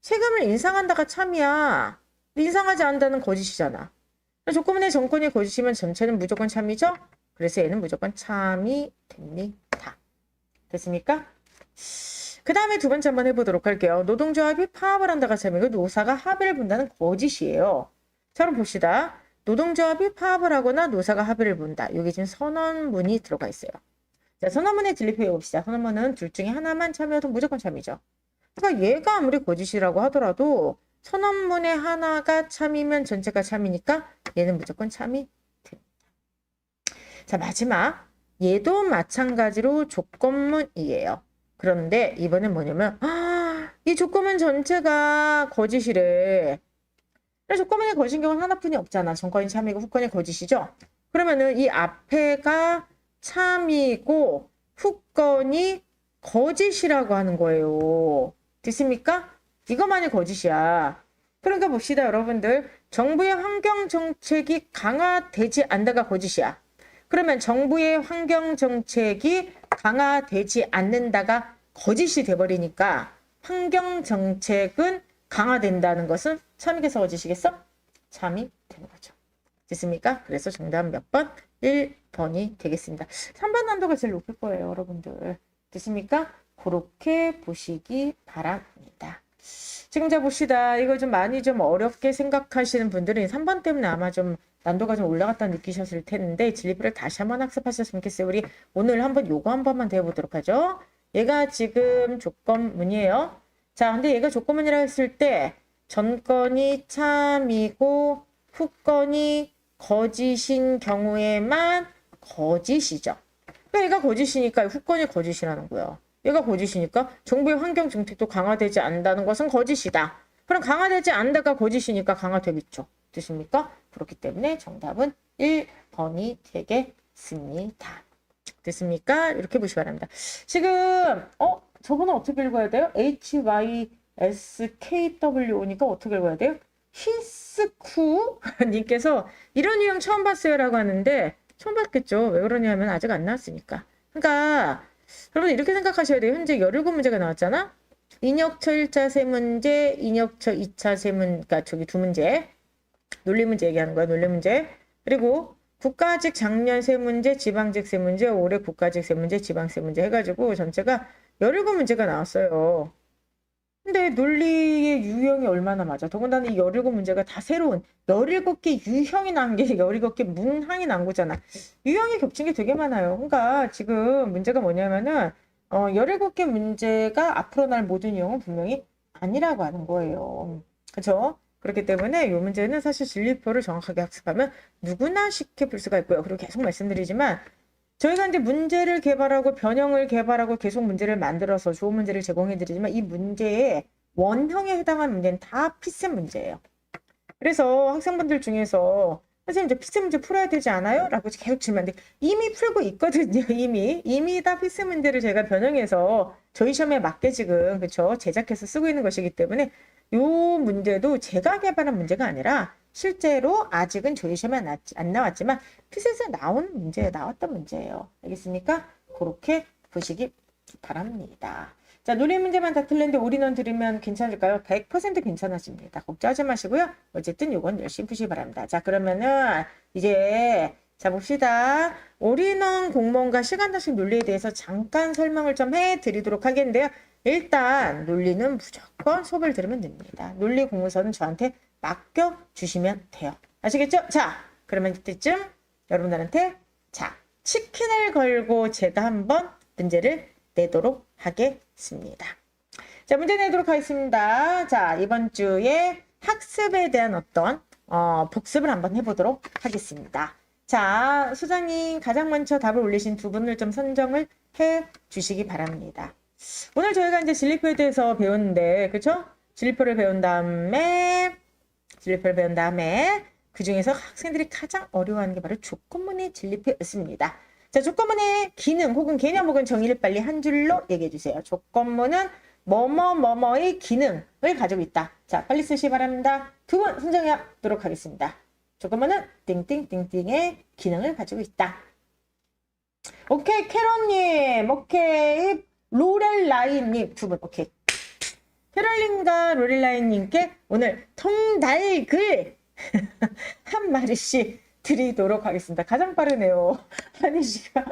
A: 세금을 인상한다가 참이야. 인상하지 않는다는 거짓이잖아. 조건문의 정권이 거짓이면 전체는 무조건 참이죠. 그래서 얘는 무조건 참이 됩니다. 됐습니까? 그 다음에 두 번째 한번 해보도록 할게요. 노동조합이 파업을 한다가 참이고 노사가 합의를 본다는 거짓이에요. 자 그럼 봅시다. 노동조합이 파업을 하거나 노사가 합의를 본다. 여기 지금 선언문이 들어가 있어요. 자, 선언문의 진리표 해봅시다. 선언문은 둘 중에 하나만 참여해도 무조건 참이죠. 그러니까 얘가 아무리 거짓이라고 하더라도 선언문의 하나가 참이면 전체가 참이니까 얘는 무조건 참이 됩니다. 자, 마지막. 얘도 마찬가지로 조건문이에요. 그런데 이번엔 뭐냐면 이 조건문 전체가 거짓이래. 조건문이 거짓인 경우는 하나뿐이 없잖아. 정권이 참이고 후권이 거짓이죠. 그러면은 이 앞에가 참이고 후권이 거짓이라고 하는 거예요. 됐습니까? 이것만이 거짓이야. 그러니까 봅시다 여러분들. 정부의 환경정책이 강화되지 않다가 거짓이야. 그러면 정부의 환경정책이 강화되지 않는다가 거짓이 돼버리니까 환경정책은 강화된다는 것은 참이겠어 거짓이겠어? 참이 되는 거죠. 됐습니까? 그래서 정답은 몇 번? 1번이 되겠습니다. 3번 난도가 제일 높을 거예요 여러분들. 됐습니까? 그렇게 보시기 바랍니다. 지금 자 봅시다. 이거 좀 많이 좀 어렵게 생각하시는 분들은 3번 때문에 아마 좀 난도가 좀 올라갔다 느끼셨을 텐데 진리표를 다시 한번 학습하셨으면 좋겠어요. 우리 오늘 한번 요거 한 번만 배워보도록 하죠. 얘가 지금 조건문이에요. 자, 근데 얘가 조건문이라 했을 때 전권이 참이고 후건이 거짓인 경우에만 거짓이죠. 그러니까 얘가 거짓이니까 후건이 거짓이라는 거야. 얘가 거짓이니까 정부의 환경 정책도 강화되지 않는다는 것은 거짓이다. 그럼 강화되지 않는다가 거짓이니까 강화되겠죠. 됐습니까? 그렇기 때문에 정답은 1번이 되겠습니다. 됐습니까? 이렇게 보시기 바랍니다. 지금 저거는 어떻게 읽어야 돼요? HYSKWO니까 어떻게 읽어야 돼요? 히스쿠 님께서 이런 유형 처음 봤어요 라고 하는데 처음 봤겠죠. 왜 그러냐면 아직 안 나왔으니까. 그러니까 여러분 이렇게 생각하셔야 돼요. 현재 17문제가 나왔잖아. 인역처 1차 세 문제, 인역처 2차 세 문제, 그러니까 저기 두 문제. 논리 문제 얘기하는 거야. 논리 문제. 그리고 국가직 작년 세 문제, 지방직 세 문제, 올해 국가직 세 문제, 지방 세 문제 해가지고 전체가 17문제가 나왔어요. 근데 논리의 유형이 얼마나 맞아? 더군다나 이 17문제가 다 새로운 17개 유형이 난 게 17개 문항이 난 거잖아. 유형이 겹친 게 되게 많아요. 그러니까 지금 문제가 뭐냐면은 17개 문제가 앞으로 날 모든 유형은 분명히 아니라고 하는 거예요. 그렇죠? 그렇기 때문에 이 문제는 사실 진리표를 정확하게 학습하면 누구나 쉽게 풀 수가 있고요. 그리고 계속 말씀드리지만 저희가 이제 문제를 개발하고 변형을 개발하고 계속 문제를 만들어서 좋은 문제를 제공해 드리지만 이 문제의 원형에 해당하는 문제는 다 필수 문제예요. 그래서 학생분들 중에서 선생님 이제 필수 문제 풀어야 되지 않아요? 라고 계속 질문하는데 이미 풀고 있거든요. 이미 다 필수 문제를 제가 변형해서 저희 시험에 맞게 지금 그쵸 제작해서 쓰고 있는 것이기 때문에 이 문제도 제가 개발한 문제가 아니라 실제로 아직은 저희 시험에 안 나왔지만 필수에서 나왔던 문제예요. 알겠습니까? 그렇게 보시기 바랍니다. 자, 논리 문제만 다 틀렸는데 올인원 들으면 괜찮을까요? 100% 괜찮아집니다. 걱정하지 마시고요. 어쨌든 이건 열심히 푸시기 바랍니다. 자, 그러면은 이제 자 봅시다. 올인원 공무원과 시간단식 논리에 대해서 잠깐 설명을 좀 해드리도록 하겠는데요. 일단 논리는 무조건 수업을 들으면 됩니다. 논리 공문서는 저한테 맡겨주시면 돼요. 아시겠죠? 자, 그러면 이때쯤 여러분들한테 자 치킨을 걸고 제가 한번 문제를 내도록 하겠습니다. 자, 문제 내도록 하겠습니다. 자, 이번 주에 학습에 대한 어떤 복습을 한번 해보도록 하겠습니다. 자, 소장님 가장 먼저 답을 올리신 두 분을 좀 선정을 해 주시기 바랍니다. 오늘 저희가 이제 진리표에 대해서 배웠는데, 그쵸? 진리표를 배운 다음에 그 중에서 학생들이 가장 어려워하는 게 바로 조건문의 진리표였습니다. 자, 조건문의 기능 혹은 개념 혹은 정의를 빨리 한 줄로 얘기해 주세요. 조건문은 뭐뭐뭐뭐의 기능을 가지고 있다. 자, 빨리 쓰시기 바랍니다. 두 분 선정해 보도록 하겠습니다. 조건문은 띵띵띵띵의 기능을 가지고 있다. 오케이, 캐럿님, 오케이, 로렐라인님 두 분, 오케이. 캐롤린과 로렐라인님께 오늘 통달글 한 마리씩 드리도록 하겠습니다. 가장 빠르네요. 한희 씨가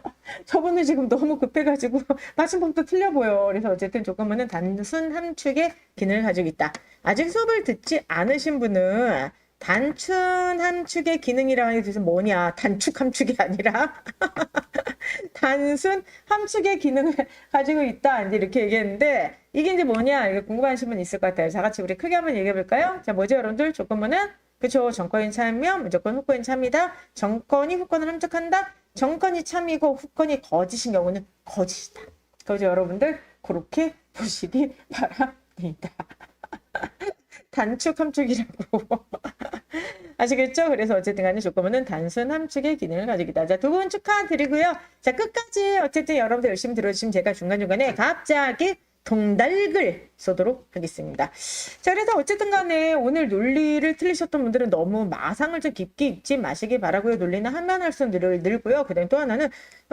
A: 저분은 지금 너무 급해가지고 마침법도 틀려 보여. 그래서 어쨌든 조건문은 단순 함축의 기능을 가지고 있다. 아직 수업을 듣지 않으신 분은 단순 함축의 기능이라는 게 도대체 뭐냐? 단축 함축이 아니라 단순 함축의 기능을 가지고 있다. 이제 이렇게 얘기했는데 이게 이제 뭐냐? 이게 궁금하신 분 있을 것 같아요. 자, 같이 우리 크게 한번 얘기해 볼까요? 자, 뭐죠, 여러분들? 조건문은 그쵸? 정권이 참이면 무조건 후권이 참이다. 정권이 후권을 함축한다. 정권이 참이고 후권이 거짓인 경우는 거짓이다. 그죠, 여러분들? 그렇게 보시기 바랍니다. 단축 함축이라고. 아시겠죠? 그래서 어쨌든 간에 조건문은 단순 함축의 기능을 가지고 있다. 자, 두 분 축하드리고요. 자, 끝까지 어쨌든 여러분들 열심히 들어주시면 제가 중간중간에 갑자기 동달글 쏘도록 하겠습니다. 자, 그래서 어쨌든 간에 오늘 논리를 틀리셨던 분들은 너무 마상을 좀 깊게 읽지 마시기 바라고요. 논리는 하면 할수록 늘고요. 그 다음에 또 하나는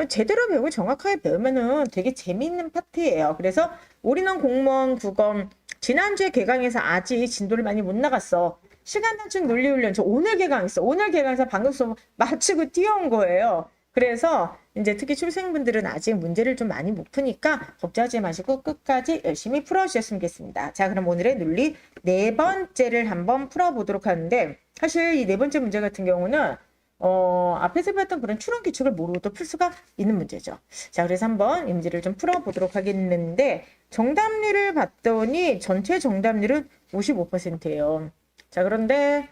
A: 제대로 배우고 정확하게 배우면은 되게 재미있는 파트예요. 그래서 올인원 공무원 국어 지난주에 개강해서 아직 진도를 많이 못 나갔어. 시간 단축 논리 훈련 저 오늘 개강했어. 오늘 개강해서 방금 수업 마치고 뛰어온 거예요. 그래서 이제 특히 출생분들은 아직 문제를 좀 많이 못 푸니까 걱정하지 마시고 끝까지 열심히 풀어주셨으면 좋겠습니다. 자, 그럼 오늘의 논리 네 번째를 한번 풀어보도록 하는데 사실 이 네 번째 문제 같은 경우는 앞에서 배웠던 그런 추론 규칙을 모르고도 풀 수가 있는 문제죠. 자, 그래서 한번 이 문제를 좀 풀어보도록 하겠는데 정답률을 봤더니 전체 정답률은 55%예요. 자, 그런데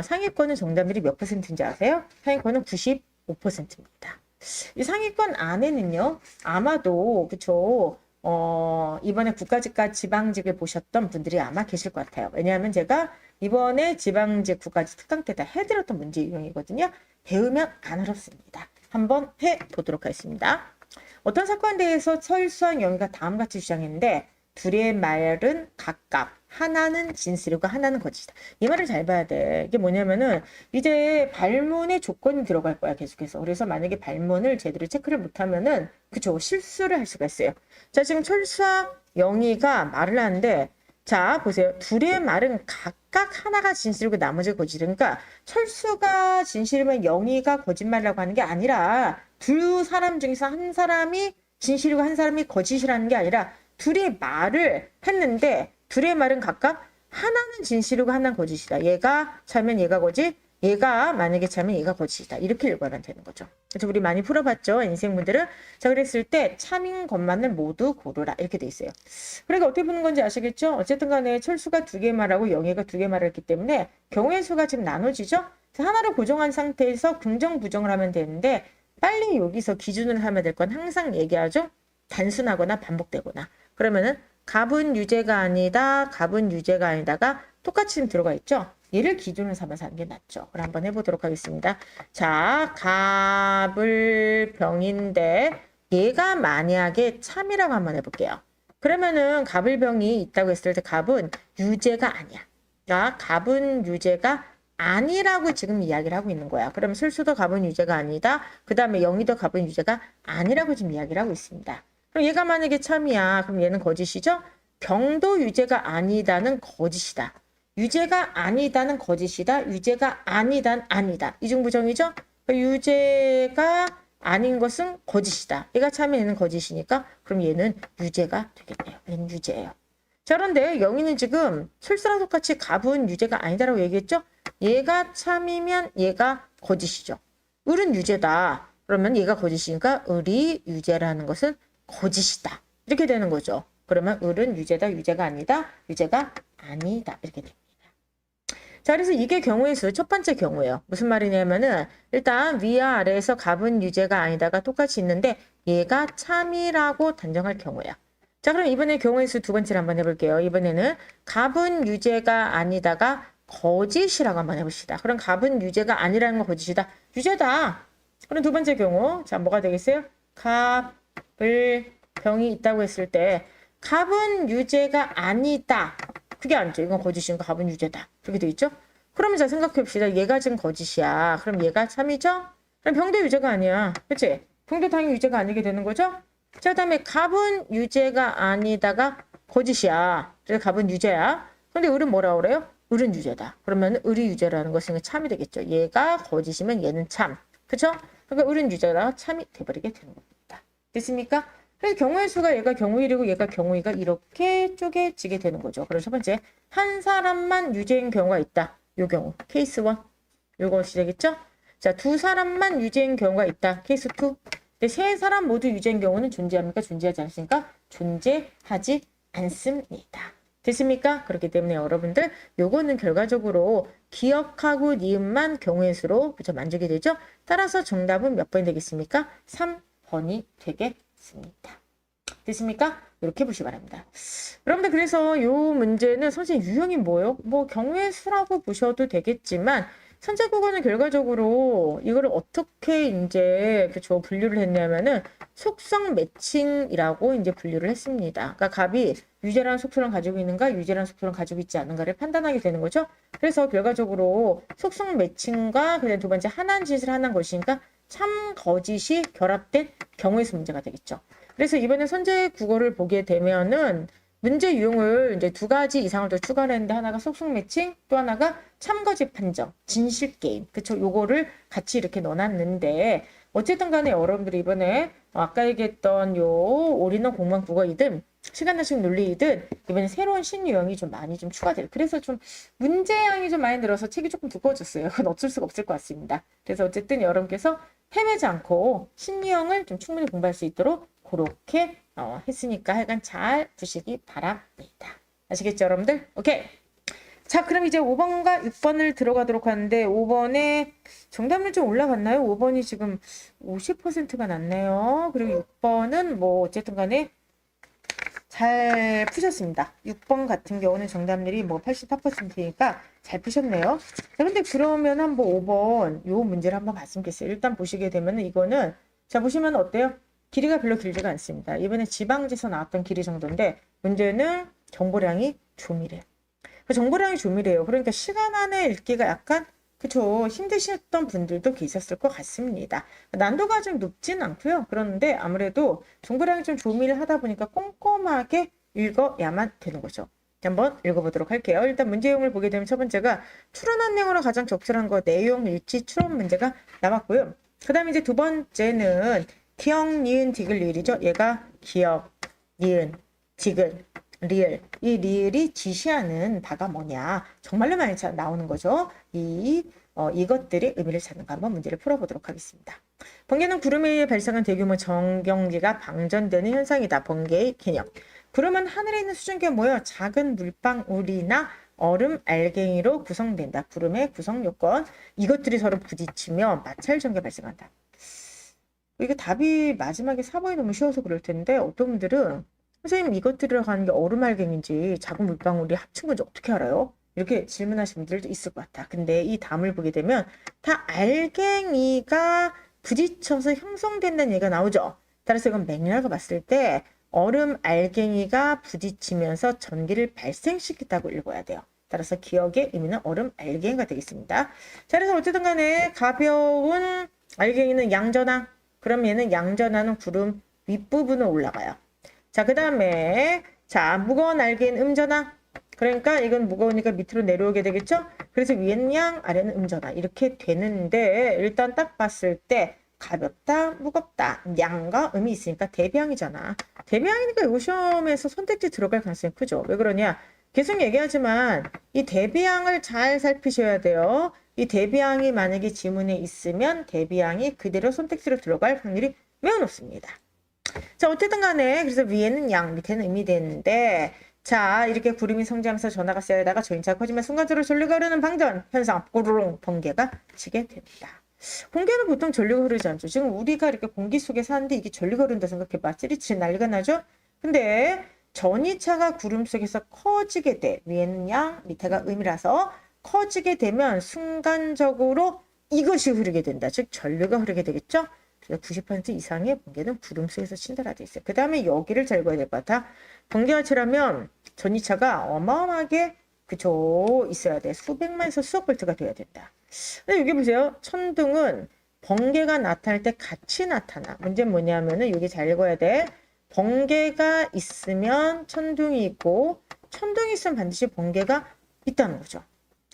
A: 상위권은 정답률이 몇 %인지 아세요? 상위권은 95%입니다. 이 상위권 안에는요, 아마도, 그쵸, 이번에 국가직과 지방직을 보셨던 분들이 아마 계실 것 같아요. 왜냐하면 제가 이번에 지방직 국가직 특강 때 다 해드렸던 문제 유형이거든요. 배우면 안 어렵습니다. 한번 해보도록 하겠습니다. 어떤 사건에 대해서 철수한 영희가 다음같이 주장했는데 둘의 말은 각각 하나는 진실이고 하나는 거짓이다. 이 말을 잘 봐야 돼. 이게 뭐냐면은 이제 발문의 조건이 들어갈 거야 계속해서. 그래서 만약에 발문을 제대로 체크를 못하면은 그쵸 실수를 할 수가 있어요. 자 지금 철수와 영희가 말을 하는데 자 보세요. 둘의 말은 각각 하나가 진실이고 나머지가 거짓이니까 그러니까 철수가 진실이면 영희가 거짓말이라고 하는 게 아니라 두 사람 중에서 한 사람이 진실이고 한 사람이 거짓이라는 게 아니라 둘이 말을 했는데 둘의 말은 각각 하나는 진실이고 하나는 거짓이다. 얘가 참면 얘가 거짓, 얘가 만약에 참면 얘가 거짓이다. 이렇게 읽어야 되는 거죠. 그래서 우리 많이 풀어봤죠. 인생분들은. 자 그랬을 때 참인 것만을 모두 고르라. 이렇게 돼 있어요. 그러니까 어떻게 푸는 건지 아시겠죠? 어쨌든 간에 철수가 두 개 말하고 영희가 두 개 말을 했기 때문에 경우의 수가 지금 나눠지죠? 하나를 고정한 상태에서 긍정 부정을 하면 되는데 빨리 여기서 기준을 하면 될 건 항상 얘기하죠. 단순하거나 반복되거나. 그러면은 갑은 유죄가 아니다. 갑은 유죄가 아니다가 똑같이 지금 들어가 있죠. 얘를 기준으로 삼아서 하는 게 낫죠. 그럼 한번 해보도록 하겠습니다. 자, 갑을 병인데 얘가 만약에 참이라고 한번 해볼게요. 그러면은 갑을 병이 있다고 했을 때 갑은 유죄가 아니야. 자, 갑은 유죄가 아니라고 지금 이야기를 하고 있는 거야. 그럼 슬수도 갑은 유죄가 아니다. 그 다음에 영희도 갑은 유죄가 아니라고 지금 이야기를 하고 있습니다. 그럼 얘가 만약에 참이야. 그럼 얘는 거짓이죠? 병도 유죄가 아니다는 거짓이다. 유죄가 아니다는 거짓이다. 유죄가 아니다는 아니다. 이중부정이죠? 유죄가 아닌 것은 거짓이다. 얘가 참이 얘는 거짓이니까 그럼 얘는 유죄가 되겠네요. 얘는 유죄예요. 자 그런데 영희는 지금 술사랑 똑같이 갑은 유죄가 아니다라고 얘기했죠? 얘가 참이면 얘가 거짓이죠. 을은 유죄다. 그러면 얘가 거짓이니까 을이 유죄라는 것은 거짓이다. 이렇게 되는 거죠. 그러면 을은 유죄다, 유죄가 아니다, 유죄가 아니다. 이렇게 됩니다. 자, 그래서 이게 경우의 수 첫 번째 경우예요. 무슨 말이냐면은 일단 위와 아래에서 갑은 유죄가 아니다가 똑같이 있는데 얘가 참이라고 단정할 경우야. 자, 그럼 이번에 경우의 수 두 번째를 한번 해볼게요. 이번에는 갑은 유죄가 아니다가 거짓이라고 한번 해봅시다. 그럼 갑은 유죄가 아니라는 건 거짓이다. 유죄다. 그럼 두 번째 경우. 자, 뭐가 되겠어요? 갑을 병이 있다고 했을 때 갑은 유죄가 아니다. 그게 아니죠. 이건 거짓이니까 갑은 유죄다. 그렇게 돼 있죠? 그러면 자 생각해 봅시다. 얘가 지금 거짓이야. 그럼 얘가 참이죠? 그럼 병도 유죄가 아니야. 그치? 병도 당연히 유죄가 아니게 되는 거죠? 자, 그다음에 갑은 유죄가 아니다가 거짓이야. 그래서 갑은 유죄야. 근데 을은 뭐라고 그래요? 을은 유죄다. 그러면 을이 유죄라는 것은 참이 되겠죠. 얘가 거짓이면 얘는 참. 그쵸? 그러니까 을은 유죄다. 참이 돼버리게 되는 겁니다. 됐습니까? 그래서 경우의 수가 얘가 경우 1이고 얘가 경우 2가 이렇게 쪼개지게 되는 거죠. 그래서 첫 번째, 한 사람만 유죄인 경우가 있다. 요 경우, 케이스 1. 요것이 되겠죠? 자, 두 사람만 유죄인 경우가 있다. 케이스 2. 근데 세 사람 모두 유죄인 경우는 존재합니까? 존재하지 않습니까? 존재하지 않습니다. 됐습니까? 그렇기 때문에 여러분들 요거는 결과적으로 기억하고 니은만 경우의 수로 그쵸 만족이 되죠? 따라서 정답은 몇 번이 되겠습니까? 3번이 되겠습니다. 됐습니까? 이렇게 보시기 바랍니다. 여러분들 그래서 요 문제는 선생님 유형이 뭐예요? 뭐 경우의 수라고 보셔도 되겠지만 선제국어는 결과적으로 이거를 어떻게 이제 그쵸 분류를 했냐면은 속성 매칭이라고 이제 분류를 했습니다. 그러니까 갑이 유죄라는 속성을 가지고 있는가 유죄라는 속성을 가지고 있지 않는가를 판단하게 되는 거죠. 그래서 결과적으로 속성 매칭과 그다음 두 번째 하나는 짓을 하는 것이니까 참 거짓이 결합된 경우의 수 문제가 되겠죠. 그래서 이번에 선제 국어를 보게 되면은 문제 유형을 이제 두 가지 이상을 더 추가를 했는데 하나가 속성 매칭 또 하나가 참거짓 판정, 진실 게임. 그쵸? 요거를 같이 이렇게 넣어놨는데 어쨌든 간에 여러분들이 이번에 아까 얘기했던 요 올인원 공무원 국어이든 시간단식 논리이든 이번에 새로운 신유형이 좀 많이 좀 추가돼요. 그래서 좀 문제량이 좀 많이 늘어서 책이 조금 두꺼워졌어요. 그건 어쩔 수가 없을 것 같습니다. 그래서 어쨌든 여러분께서 헤매지 않고 신유형을 좀 충분히 공부할 수 있도록 그렇게 했으니까 하여간 잘 보시기 바랍니다. 아시겠죠 여러분들? 오케이. 자, 그럼 이제 5번과 6번을 들어가도록 하는데 5번에 정답률 좀 올라갔나요? 5번이 지금 50%가 났네요. 그리고 6번은 뭐 어쨌든 간에 잘 푸셨습니다. 6번 같은 경우는 정답률이 뭐 84%니까 잘 푸셨네요. 자, 근데 그러면 한번 5번 요 문제를 한번 봤으면 좋겠어요. 일단 보시게 되면은 이거는 자 보시면 어때요? 길이가 별로 길지가 않습니다. 이번에 지방지에서 나왔던 길이 정도인데 문제는 정보량이 조밀해. 그 정보량이 조밀해요. 그러니까 시간 안에 읽기가 약간 그쵸 힘드셨던 분들도 계셨을 것 같습니다. 난도가 좀 높진 않고요. 그런데 아무래도 정보량이 좀 조밀하다 보니까 꼼꼼하게 읽어야만 되는 거죠. 한번 읽어보도록 할게요. 일단 문제 내용을 보게 되면 첫 번째가 추론한 내용으로 가장 적절한 거 내용 일치 추론 문제가 나왔고요. 그 다음에 이제 두 번째는 기억, 니은, 디귿, 리을이죠. 얘가 기억, 니은, 디귿, 리을. 이 리을이 지시하는 바가 뭐냐. 정말로 많이 나오는 거죠. 이것들의 의미를 찾는 거 한번 문제를 풀어보도록 하겠습니다. 번개는 구름에 의해 발생한 대규모 정경지가 방전되는 현상이다. 번개의 개념. 구름은 하늘에 있는 수증기가 모여 작은 물방울이나 얼음 알갱이로 구성된다. 구름의 구성 요건. 이것들이 서로 부딪히며 마찰 전기가 발생한다. 이게 답이 마지막에 4번이 너무 쉬워서 그럴 텐데 어떤 분들은 선생님 이것들을 하는 게 얼음 알갱인지 작은 물방울이 합친 건지 어떻게 알아요? 이렇게 질문하시는 분들도 있을 것 같아. 근데 이 답을 보게 되면 다 알갱이가 부딪혀서 형성된다는 얘기가 나오죠. 따라서 이건 맥락을 봤을 때 얼음 알갱이가 부딪히면서 전기를 발생시켰다고 읽어야 돼요. 따라서 기억의 의미는 얼음 알갱이가 되겠습니다. 자, 그래서 어쨌든 간에 가벼운 알갱이는 양전하. 그럼 얘는 양전하는 구름 윗부분으로 올라가요. 자, 그 다음에 자 무거운 알갱이는 음전하. 그러니까 이건 무거우니까 밑으로 내려오게 되겠죠. 그래서 위에는 양, 아래는 음전하 이렇게 되는데 일단 딱 봤을 때 가볍다, 무겁다, 양과 음이 있으니까 대비양이잖아. 대비양이니까 이거 시험에서 선택지 들어갈 가능성이 크죠. 왜 그러냐? 계속 얘기하지만 이 대비양을 잘 살피셔야 돼요. 이 대비양이 만약에 지문에 있으면 대비양이 그대로 선택지로 들어갈 확률이 매우 높습니다. 자, 어쨌든 간에 그래서 위에는 양, 밑에는 음이 되는데 자, 이렇게 구름이 성장하면서 전하가 쌓여다가 저인차가 커지면 순간적으로 전류가 흐르는 방전 현상, 꼬르릉 번개가 치게 됩니다. 공기는 보통 전류가 흐르지 않죠. 지금 우리가 이렇게 공기 속에 사는데 이게 전류가 흐른다 생각해봐. 찌릿찌릿 난리가 나죠? 근데 전이차가 구름 속에서 커지게 돼. 위에는 양, 밑에가 음이라서 커지게 되면 순간적으로 이것이 흐르게 된다. 즉 전류가 흐르게 되겠죠? 90% 이상의 번개는 구름 속에서 친다라 돼 있어요. 그 다음에 여기를 잘 봐야 될 것 같아. 번개가 치라면 전이차가 어마어마하게 그쵸 있어야 돼. 수백만에서 수억 볼트가 돼야 된다. 근데 여기 보세요. 천둥은 번개가 나타날 때 같이 나타나. 문제는 뭐냐면은 여기 잘 읽어야 돼. 번개가 있으면 천둥이 있고 천둥이 있으면 반드시 번개가 있다는 거죠.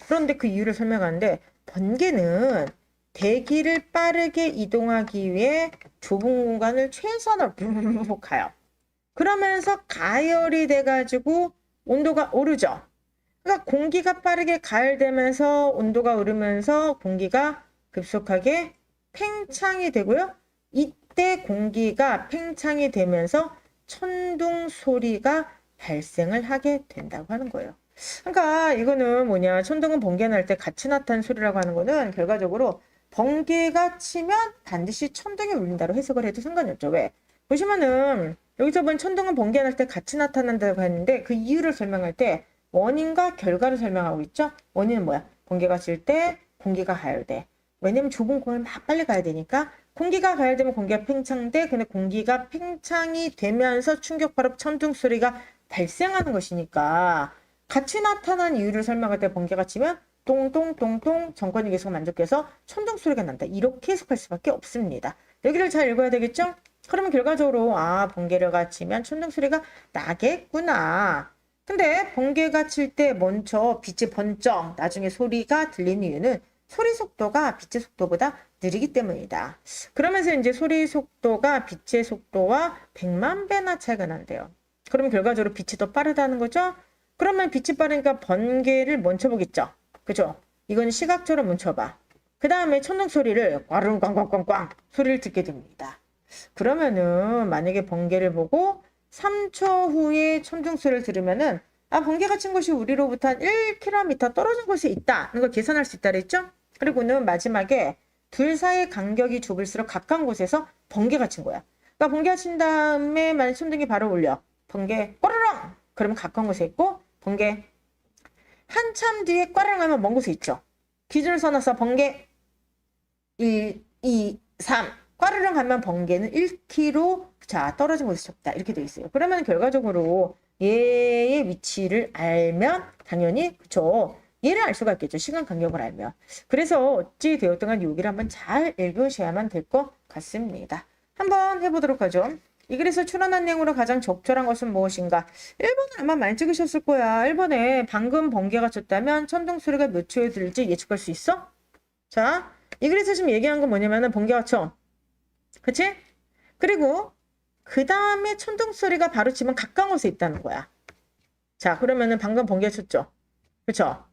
A: 그런데 그 이유를 설명하는데 번개는 대기를 빠르게 이동하기 위해 좁은 공간을 최선으로 가요. 그러면서 가열이 돼가지고 온도가 오르죠. 그러니까 공기가 빠르게 가열되면서 온도가 오르면서 공기가 급속하게 팽창이 되고요. 이때 공기가 팽창이 되면서 천둥 소리가 발생을 하게 된다고 하는 거예요. 그러니까 이거는 뭐냐, 천둥은 번개 날 때 같이 나타나는 소리라고 하는 거는 결과적으로 번개가 치면 반드시 천둥이 울린다로 해석을 해도 상관이 없죠. 왜? 보시면은 여기서 본 천둥은 번개 날 때 같이 나타난다고 했는데 그 이유를 설명할 때 원인과 결과를 설명하고 있죠. 원인은 뭐야? 번개가 칠 때 공기가 가열돼. 왜냐면 좁은 공을 막 빨리 가야 되니까 공기가 가열되면 공기가 팽창돼. 근데 공기가 팽창이 되면서 충격파로 천둥 소리가 발생하는 것이니까 같이 나타난 이유를 설명할 때 번개가 치면 똥똥똥똥 정권이 계속 만족해서 천둥 소리가 난다. 이렇게 해석할 수밖에 없습니다. 여기를 잘 읽어야 되겠죠? 그러면 결과적으로 번개가 치면 천둥 소리가 나겠구나. 근데 번개가 칠 때 먼저 빛이 번쩍 나중에 소리가 들리는 이유는 소리 속도가 빛의 속도보다 느리기 때문이다. 그러면서 이제 소리 속도가 빛의 속도와 100만 배나 차이가 난대요. 그러면 결과적으로 빛이 더 빠르다는 거죠? 그러면 빛이 빠르니까 번개를 멈춰보겠죠? 그죠? 이건 시각적으로 멈춰봐. 그 다음에 천둥 소리를 꽝꽝꽝꽝꽝 소리를 듣게 됩니다. 그러면은 만약에 번개를 보고 3초 후에 천둥 소리를 들으면은 아, 번개가 친 곳이 우리로부터 한 1km 떨어진 곳에 있다는 걸 계산할 수 있다 그랬죠? 그리고는 마지막에 둘 사이의 간격이 좁을수록 가까운 곳에서 번개가 친 거야. 그러니까 번개가 친 다음에 만약 천둥이 바로 울려. 번개 꼬르렁! 그러면 가까운 곳에 있고 번개 한참 뒤에 꼬르렁 하면 먼 곳에 있죠. 기준을 써놔서 번개 1, 2, 3 꼬르렁 하면 번개는 1km 자 떨어진 곳에 쳤다. 이렇게 돼 있어요. 그러면 결과적으로 얘의 위치를 알면 당연히 그쵸. 얘를 알 수가 있겠죠. 시간 간격을 알면. 그래서 어찌 되었든 간 여기를 한번 잘 읽으셔야만 될 것 같습니다. 한번 해보도록 하죠. 이 글에서 출연한 내용으로 가장 적절한 것은 무엇인가? 1번은 아마 많이 찍으셨을 거야. 1번에 방금 번개가 쳤다면 천둥 소리가 몇 초에 들릴지 예측할 수 있어? 자, 이 글에서 지금 얘기한 건 뭐냐면은 번개가 쳐. 그치? 그리고 그 다음에 천둥 소리가 바로 치면 가까운 곳에 있다는 거야. 자, 그러면은 방금 번개 쳤죠? 그쵸?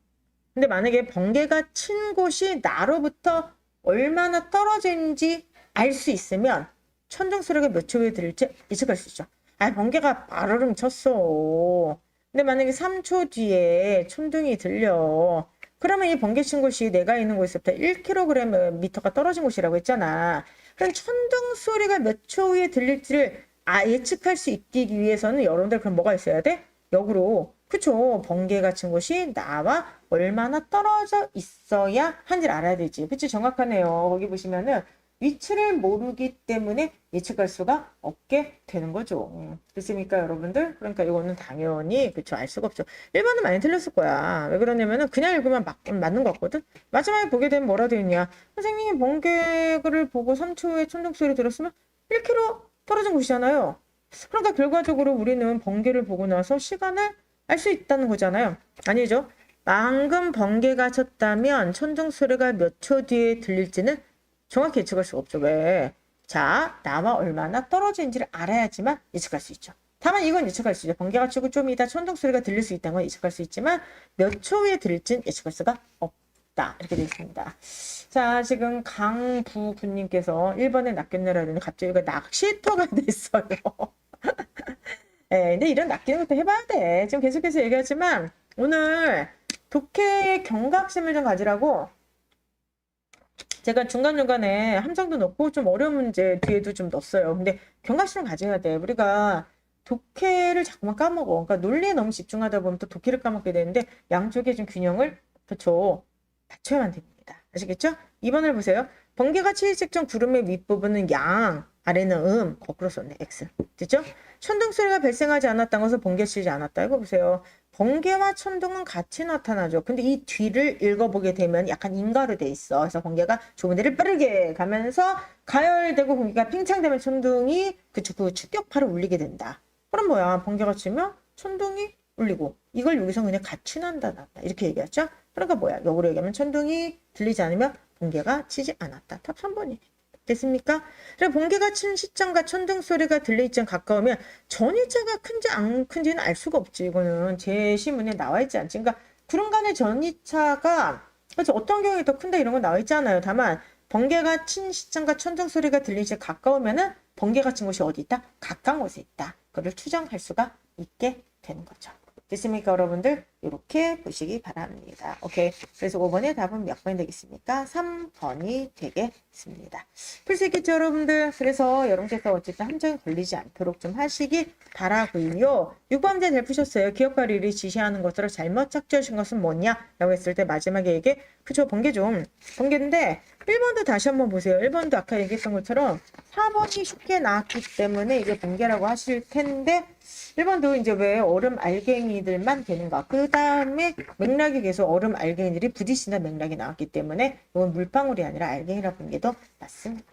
A: 근데 만약에 번개가 친 곳이 나로부터 얼마나 떨어진지 알 수 있으면 천둥 소리가 몇 초에 들릴지 예측할 수 있죠. 아, 번개가 바로름 쳤어. 근데 만약에 3초 뒤에 천둥이 들려. 그러면 이 번개 친 곳이 내가 있는 곳에서부터 1km가 떨어진 곳이라고 했잖아. 그럼 천둥 소리가 몇 초 후에 들릴지를 예측할 수 있기 위해서는 여러분들 그럼 뭐가 있어야 돼? 역으로 그쵸. 번개가 친 곳이 나와 얼마나 떨어져 있어야 한지를 알아야 되지. 그치? 정확하네요. 거기 보시면은 위치를 모르기 때문에 예측할 수가 없게 되는 거죠. 됐습니까, 여러분들? 그러니까 이거는 당연히 그쵸. 알 수가 없죠. 1번은 많이 틀렸을 거야. 왜 그러냐면은 그냥 읽으면 맞는 거 같거든. 마지막에 보게 되면 뭐라 되어 있냐. 선생님이 번개를 보고 3초 후에 천둥 소리 들었으면 1km 떨어진 곳이잖아요. 그러니까 결과적으로 우리는 번개를 보고 나서 시간을 알 수 있다는 거잖아요. 아니죠. 방금 번개가 쳤다면 천둥 소리가 몇 초 뒤에 들릴지는 정확히 예측할 수가 없죠. 왜? 자, 나와 얼마나 떨어진지를 알아야지만 예측할 수 있죠. 다만 이건 예측할 수 있죠. 번개가 치고 좀 이따 천둥 소리가 들릴 수 있다는 건 예측할 수 있지만 몇 초 후에 들릴지는 예측할 수가 없다. 이렇게 되어 있습니다. 자, 지금 강부군님께서 1번에 낚였네라 하더니 갑자기 이거 낚시터가 됐어요. 네, 근데 이런 낚이는 것도 해봐야 돼. 지금 계속해서 얘기하지만 오늘 독해 경각심을 좀 가지라고 제가 중간중간에 함정도 넣고 좀 어려운 문제 뒤에도 좀 넣었어요. 근데 경각심을 가져야 돼. 우리가 독해를 자꾸만 까먹어. 그러니까 논리에 너무 집중하다 보면 또 독해를 까먹게 되는데 양쪽에 좀 균형을 그렇죠. 맞춰야만 됩니다. 아시겠죠? 2번을 보세요. 번개가 치일 직전 구름의 윗부분은 양, 아래는 거꾸로 썼네. X. 됐죠? 천둥 소리가 발생하지 않았다는 것은 번개 치지 않았다. 이거 보세요. 번개와 천둥은 같이 나타나죠. 근데 이 뒤를 읽어보게 되면 약간 인가로 돼 있어. 그래서 번개가 좁은 데를 빠르게 가면서 가열되고 공기가 팽창되면 천둥이 그 축격파를 울리게 된다. 그럼 뭐야? 번개가 치면 천둥이 울리고 이걸 여기서 그냥 같이 난다. 이렇게 얘기하죠. 그러니까 뭐야? 역으로 얘기하면 천둥이 들리지 않으면 번개가 치지 않았다. 답 3번이네. 됐습니까? 그리고 번개가 친 시점과 천둥 소리가 들릴 쯤 가까우면 전이차가 큰지 안 큰지는 알 수가 없지. 이거는 제 시문에 나와 있지 않지. 그러니까 구름 간의 전이차가 그래서 어떤 경우에 더 큰다 이런 거 나와 있잖아요. 다만 번개가 친 시점과 천둥 소리가 들리지 가까우면은 번개가 친 곳이 어디 있다? 가까운 곳에 있다. 그걸 추정할 수가 있게 되는 거죠. 됐습니까, 여러분들? 이렇게 보시기 바랍니다. 오케이. 그래서 5번의 답은 몇 번이 되겠습니까? 3번이 되겠습니다. 풀 수 있겠죠, 여러분들? 그래서 여러분께서 어쨌든 함정이 걸리지 않도록 좀 하시기 바라고요. 6번 문제 잘 푸셨어요. 기억과 릴이 지시하는 것으로 잘못 착지하신 것은 뭐냐? 라고 했을 때 마지막에 이게 그쵸, 번개 좀. 번개인데 1번도 다시 한번 보세요. 1번도 아까 얘기했던 것처럼 4번이 쉽게 나왔기 때문에 이게 번개라고 하실 텐데 1번도 이제 왜 얼음 알갱이들만 되는가. 그 다음에 맥락이 계속 얼음 알갱이들이 부딪히는 맥락이 나왔기 때문에 이건 물방울이 아니라 알갱이라고 보는 게 더 맞습니다.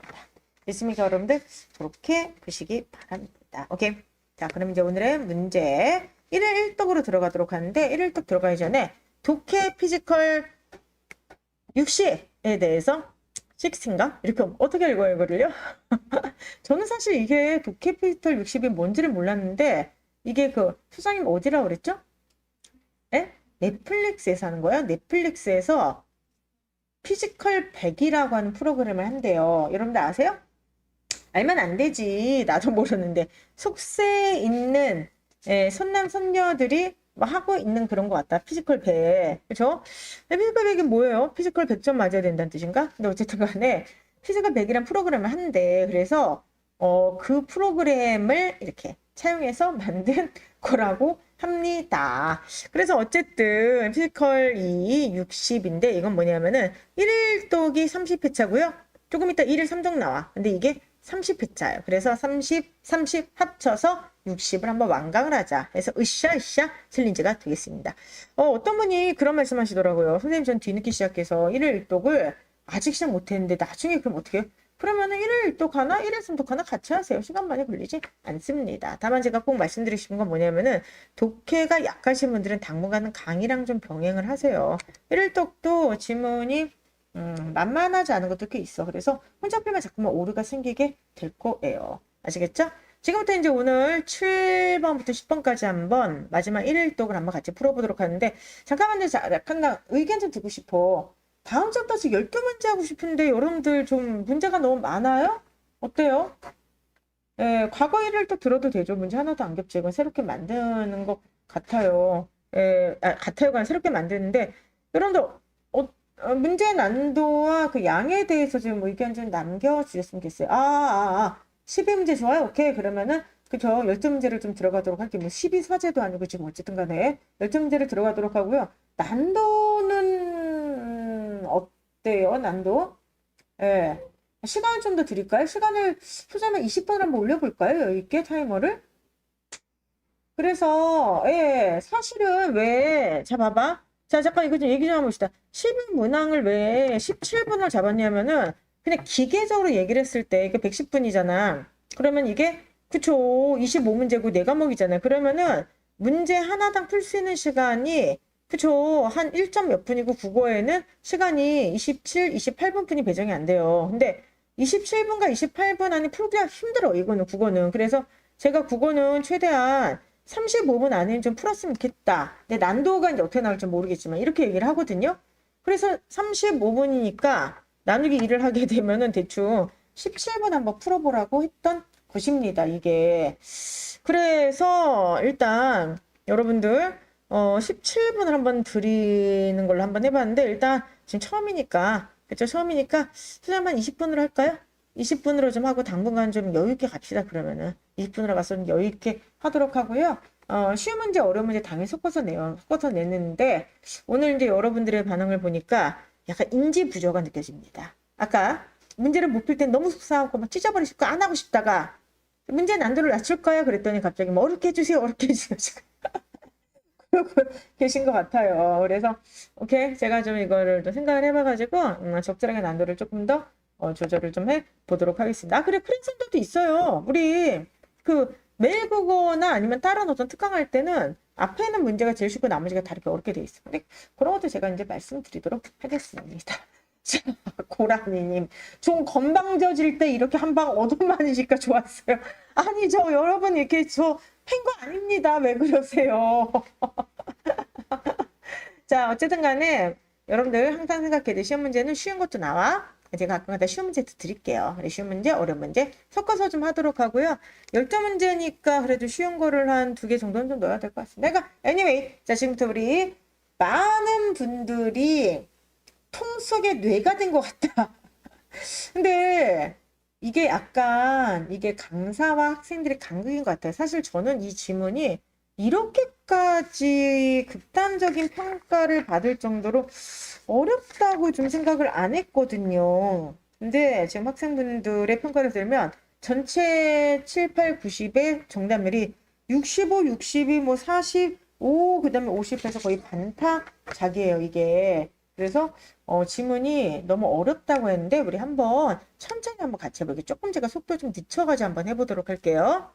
A: 됐습니까, 여러분들? 그렇게 보시기 바랍니다. 오케이. 자, 그럼 이제 오늘의 문제 1일 1독으로 들어가도록 하는데 1일 1독 들어가기 전에 독해 피지컬 60에 대해서 6인가? 이렇게 어떻게 읽어요, 이거를요? 저는 사실 이게 독해 피지컬 60이 뭔지를 몰랐는데 이게 그 소장님 어디라고 그랬죠? 에? 넷플릭스에서 하는 거예요. 넷플릭스에서 피지컬 100이라고 하는 프로그램을 한대요. 여러분들 아세요? 알면 안 되지. 나도 모르는데 속세에 있는 손남 손녀들이 뭐 하고 있는 그런 것 같다. 피지컬 100. 그쵸? 근데 피지컬 100이 뭐예요? 피지컬 100점 맞아야 된다는 뜻인가? 근데 어쨌든 간에 피지컬 100이란 프로그램을 한대. 그래서 그 프로그램을 이렇게 차용해서 만든 거라고 합니다. 그래서 어쨌든 피지컬이 60인데 이건 뭐냐면은 1일 독이 30회차고요. 조금 이따 1일 3종 나와. 근데 이게 30회차예요. 그래서 30, 30 합쳐서 60을 한번 완강을 하자. 해서 으쌰으쌰 챌린지가 되겠습니다. 어떤 분이 그런 말씀 하시더라고요. 선생님 전 뒤늦게 시작해서 1일 1독을 아직 시작 못했는데 나중에 그럼 어떻게 해요? 그러면은 1일 1독 하나, 1일 3독 하나 같이 하세요. 시간 많이 걸리지 않습니다. 다만 제가 꼭 말씀드리고 싶은 건 뭐냐면은 독해가 약하신 분들은 당분간은 강의랑 좀 병행을 하세요. 1일 1독도 지문이 만만하지 않은 것도 꽤 있어. 그래서 혼자 풀면 자꾸만 오류가 생기게 될 거예요. 아시겠죠? 지금부터 이제 오늘 7번부터 10번까지 한번 마지막 1일독을 한번 같이 풀어보도록 하는데 잠깐만요. 약간 의견 좀 듣고 싶어. 다음 챕터에서 12문제 하고 싶은데 여러분들 좀 문제가 너무 많아요? 어때요? 예, 과거 1일독 들어도 되죠. 문제 하나도 안 겹치고 이건 새롭게 만드는 것 같아요. 예, 같아요가 새롭게 만드는데 여러분들 문제 난도와 그 양에 대해서 지금 의견 좀 남겨주셨으면 좋겠어요. 12문제 좋아요. 오케이. 그러면은, 그쵸. 12문제를 좀 들어가도록 할게요. 뭐 12사제도 아니고 지금 어쨌든 간에 12문제를 들어가도록 하고요. 난도는 어때요? 난도? 예. 시간을 좀 더 드릴까요? 시간을 소자만 20분을 한번 올려볼까요? 여유 있게 타이머를? 그래서, 예, 사실은 왜, 자, 봐봐. 자, 잠깐 이거 좀 얘기 좀 해봅시다. 10인 문항을 왜 17분을 잡았냐면은, 그냥 기계적으로 얘기를 했을 때, 이게 110분이잖아. 그러면 이게, 그쵸, 25문제고 4과목이잖아요. 그러면은, 문제 하나당 풀 수 있는 시간이, 그쵸, 한 1점 몇 분이고, 국어에는 시간이 27, 28분뿐이 배정이 안 돼요. 근데, 27분과 28분 안에 풀기가 힘들어, 이거는, 국어는. 그래서, 제가 국어는 최대한 35분 안에 좀 풀었으면 좋겠다. 근데 난도가 이제 어떻게 나올지 모르겠지만 이렇게 얘기를 하거든요. 그래서 35분이니까 나누기 1을 하게 되면은 대충 17분 한번 풀어보라고 했던 것입니다. 이게. 그래서 일단 여러분들 17분을 한번 드리는 걸로 한번 해봤는데 일단 지금 처음이니까 그쵸? 처음이니까 수장만 20분으로 할까요? 20분으로 좀 하고 당분간 좀 여유 있게 갑시다. 그러면은 20분으로 가서 좀 여유 있게 하도록 하고요. 쉬운 문제, 어려운 문제 당연히 섞어서 내요. 섞어서 내는데 오늘 이제 여러분들의 반응을 보니까 약간 인지 부조가 느껴집니다. 아까 문제를 못 풀 땐 너무 속상하고 막 찢어버리고 싶고 안 하고 싶다가 문제 난도를 낮출까요? 그랬더니 갑자기 뭐 어렵게 해주세요. 어렵게 해주세요. 그러고 계신 것 같아요. 그래서 오케이 제가 좀 이거를 좀 생각을 해봐가지고 적절하게 난도를 조금 더 조절을 좀 해보도록 하겠습니다. 그래 프린센터도 있어요. 우리 그 매일 국어나 아니면 다른 어떤 특강할 때는 앞에는 문제가 제일 쉽고 나머지가 다르게 어렵게 돼 있어요. 근데 그런 것도 제가 이제 말씀드리도록 하겠습니다. 자, 고라니님, 좀 건방져질 때 이렇게 한 방 얻어맞으니까 좋았어요. 아니, 여러분, 이렇게 팬 거 아닙니다. 왜 그러세요? 자, 어쨌든 간에 여러분들 항상 생각해도 시험 문제는 쉬운 것도 나와. 제가 가끔가다 쉬운 문제도 드릴게요. 쉬운 문제, 어려운 문제 섞어서 좀 하도록 하고요. 12문제니까 그래도 쉬운 거를 한 2개 정도는 좀 넣어야 될 것 같습니다. 그러니까 anyway, 자, 지금부터 우리 많은 분들이 통 속에 뇌가 된 것 같다. 근데 이게 약간 이게 강사와 학생들의 간극인 것 같아요. 사실 저는 이 지문이 이렇게까지 극단적인 평가를 받을 정도로 어렵다고 좀 생각을 안 했거든요. 근데 지금 학생분들의 평가를 들면 전체 7, 8, 90의 정답률이 65, 62, 뭐 45, 그 다음에 50해서 거의 반타작이에요, 이게. 그래서 지문이 너무 어렵다고 했는데 우리 한번 천천히 한번 같이 해볼게요. 조금 제가 속도 좀 늦춰가지고 한번 해보도록 할게요.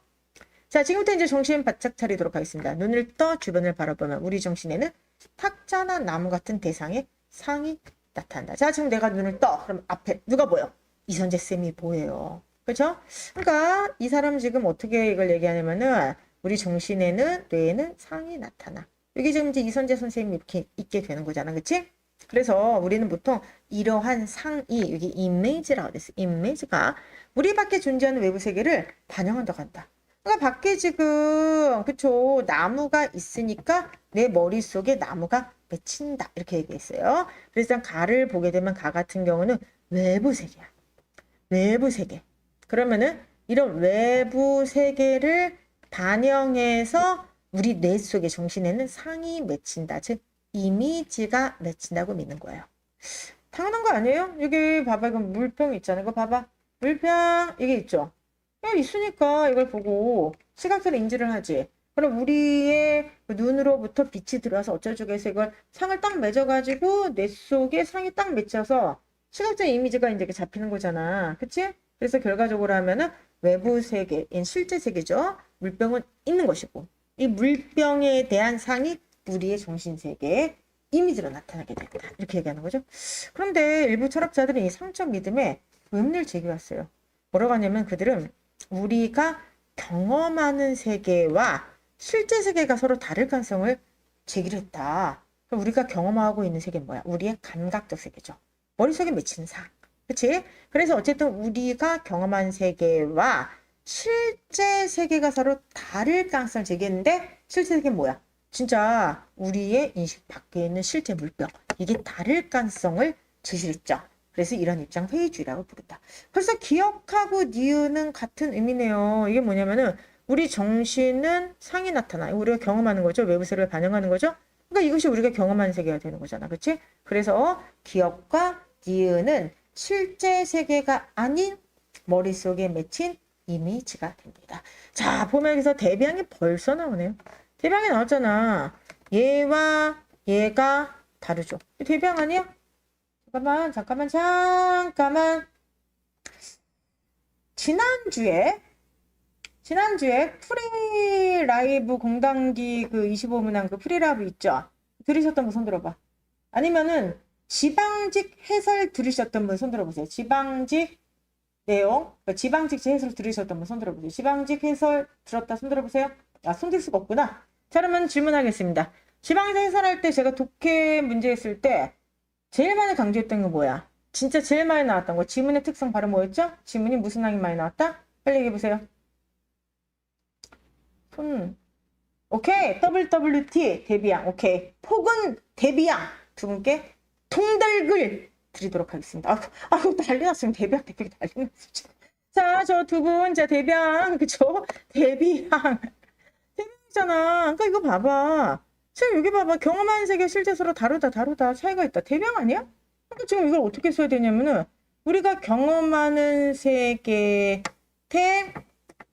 A: 자, 지금부터 이제 정신 바짝 차리도록 하겠습니다. 눈을 떠 주변을 바라보면 우리 정신에는 탁자나 나무 같은 대상의 상이 나타난다. 자, 지금 내가 눈을 떠. 그럼 앞에 누가 보여? 이선재 쌤이 보여요. 그렇죠? 그러니까 이 사람 지금 어떻게 이걸 얘기하냐면은 우리 정신에는 뇌에는 상이 나타나. 여기 지금 이제 이선재 선생님이 이렇게 있게 되는 거잖아. 그치? 그래서 우리는 보통 이러한 상이 여기 이미지라고 했어. 이미지가 우리 밖에 존재하는 외부 세계를 반영한다고 한다. 그러니까 밖에 지금 그쵸 나무가 있으니까 내 머릿속에 나무가 맺힌다 이렇게 얘기했어요. 그래서 가를 보게 되면 가 같은 경우는 외부 세계야. 외부 세계. 그러면은 이런 외부 세계를 반영해서 우리 뇌 속의 정신에는 상이 맺힌다. 즉 이미지가 맺힌다고 믿는 거예요. 당연한 거 아니에요? 여기 봐봐. 이거 물병 있잖아요. 이거 봐봐. 물병 이게 있죠. 이거 있으니까 이걸 보고 시각적으로 인지를 하지. 그럼 우리의 눈으로부터 빛이 들어와서 어쩌고저쩌고 해서 이걸 상을 딱 맺어가지고 뇌 속에 상이 딱 맺혀서 시각적 이미지가 이제 이렇게 잡히는 거잖아. 그치? 그래서 결과적으로 하면은 외부 세계인 실제 세계죠. 물병은 있는 것이고 이 물병에 대한 상이 우리의 정신 세계에 이미지로 나타나게 된다. 이렇게 얘기하는 거죠. 그런데 일부 철학자들은 이 상적 믿음에 의문을 제기했어요. 뭐라고 하냐면 그들은 우리가 경험하는 세계와 실제 세계가 서로 다를 가능성을 제기를 했다. 그럼 우리가 경험하고 있는 세계는 뭐야? 우리의 감각적 세계죠. 머릿속에 맺히는 상. 그치? 그래서 어쨌든 우리가 경험한 세계와 실제 세계가 서로 다를 가능성을 제기했는데 실제 세계는 뭐야? 진짜 우리의 인식 밖에 있는 실제 물병. 이게 다를 가능성을 제시했죠. 그래서 이런 입장 회의주의라고 부른다. 벌써 기억하고 니은은 같은 의미네요. 이게 뭐냐면은 우리 정신은 상이 나타나. 우리가 경험하는 거죠. 외부 세계를 반영하는 거죠. 그러니까 이것이 우리가 경험하는 세계가 되는 거잖아. 그치? 그래서 기억과 니은은 실제 세계가 아닌 머릿속에 맺힌 이미지가 됩니다. 자, 보면 여기서 대비항이 벌써 나오네요. 대비항이 나왔잖아. 얘와 얘가 다르죠. 대비항 아니야? 잠깐만. 지난주에 프리 라이브 공단기 그 25문항 그 프리 라이브 있죠? 들으셨던 분 손 들어봐. 아니면은 지방직 해설 들으셨던 분 손 들어보세요. 지방직 내용, 지방직 해설 들으셨던 분 손 들어보세요. 지방직 해설 들었다 손 들어보세요. 아, 손 들 수가 없구나. 자, 그러면 질문하겠습니다. 지방직 해설할 때 제가 독해 문제 했을 때 제일 많이 강조했던 건 뭐야? 진짜 제일 많이 나왔던 거. 지문의 특성 바로 뭐였죠? 지문이 무슨 항이 많이 나왔다? 빨리 얘기해보세요. 오케이. WWT 대비양. 오케이. 폭은 대비양. 두 분께 통달글 드리도록 하겠습니다. 아이고 난리 났으면 대비양 난리 났어. 자, 저 두 분, 자, 대비양. 그쵸? 대비양. 대비양이잖아. 그러니까 이거 봐봐. 지금 여기 봐봐. 경험하는 세계 실제 서로 다르다. 차이가 있다. 대비양 아니야? 그러니까 지금 이걸 어떻게 써야 되냐면은 우리가 경험하는 세계 대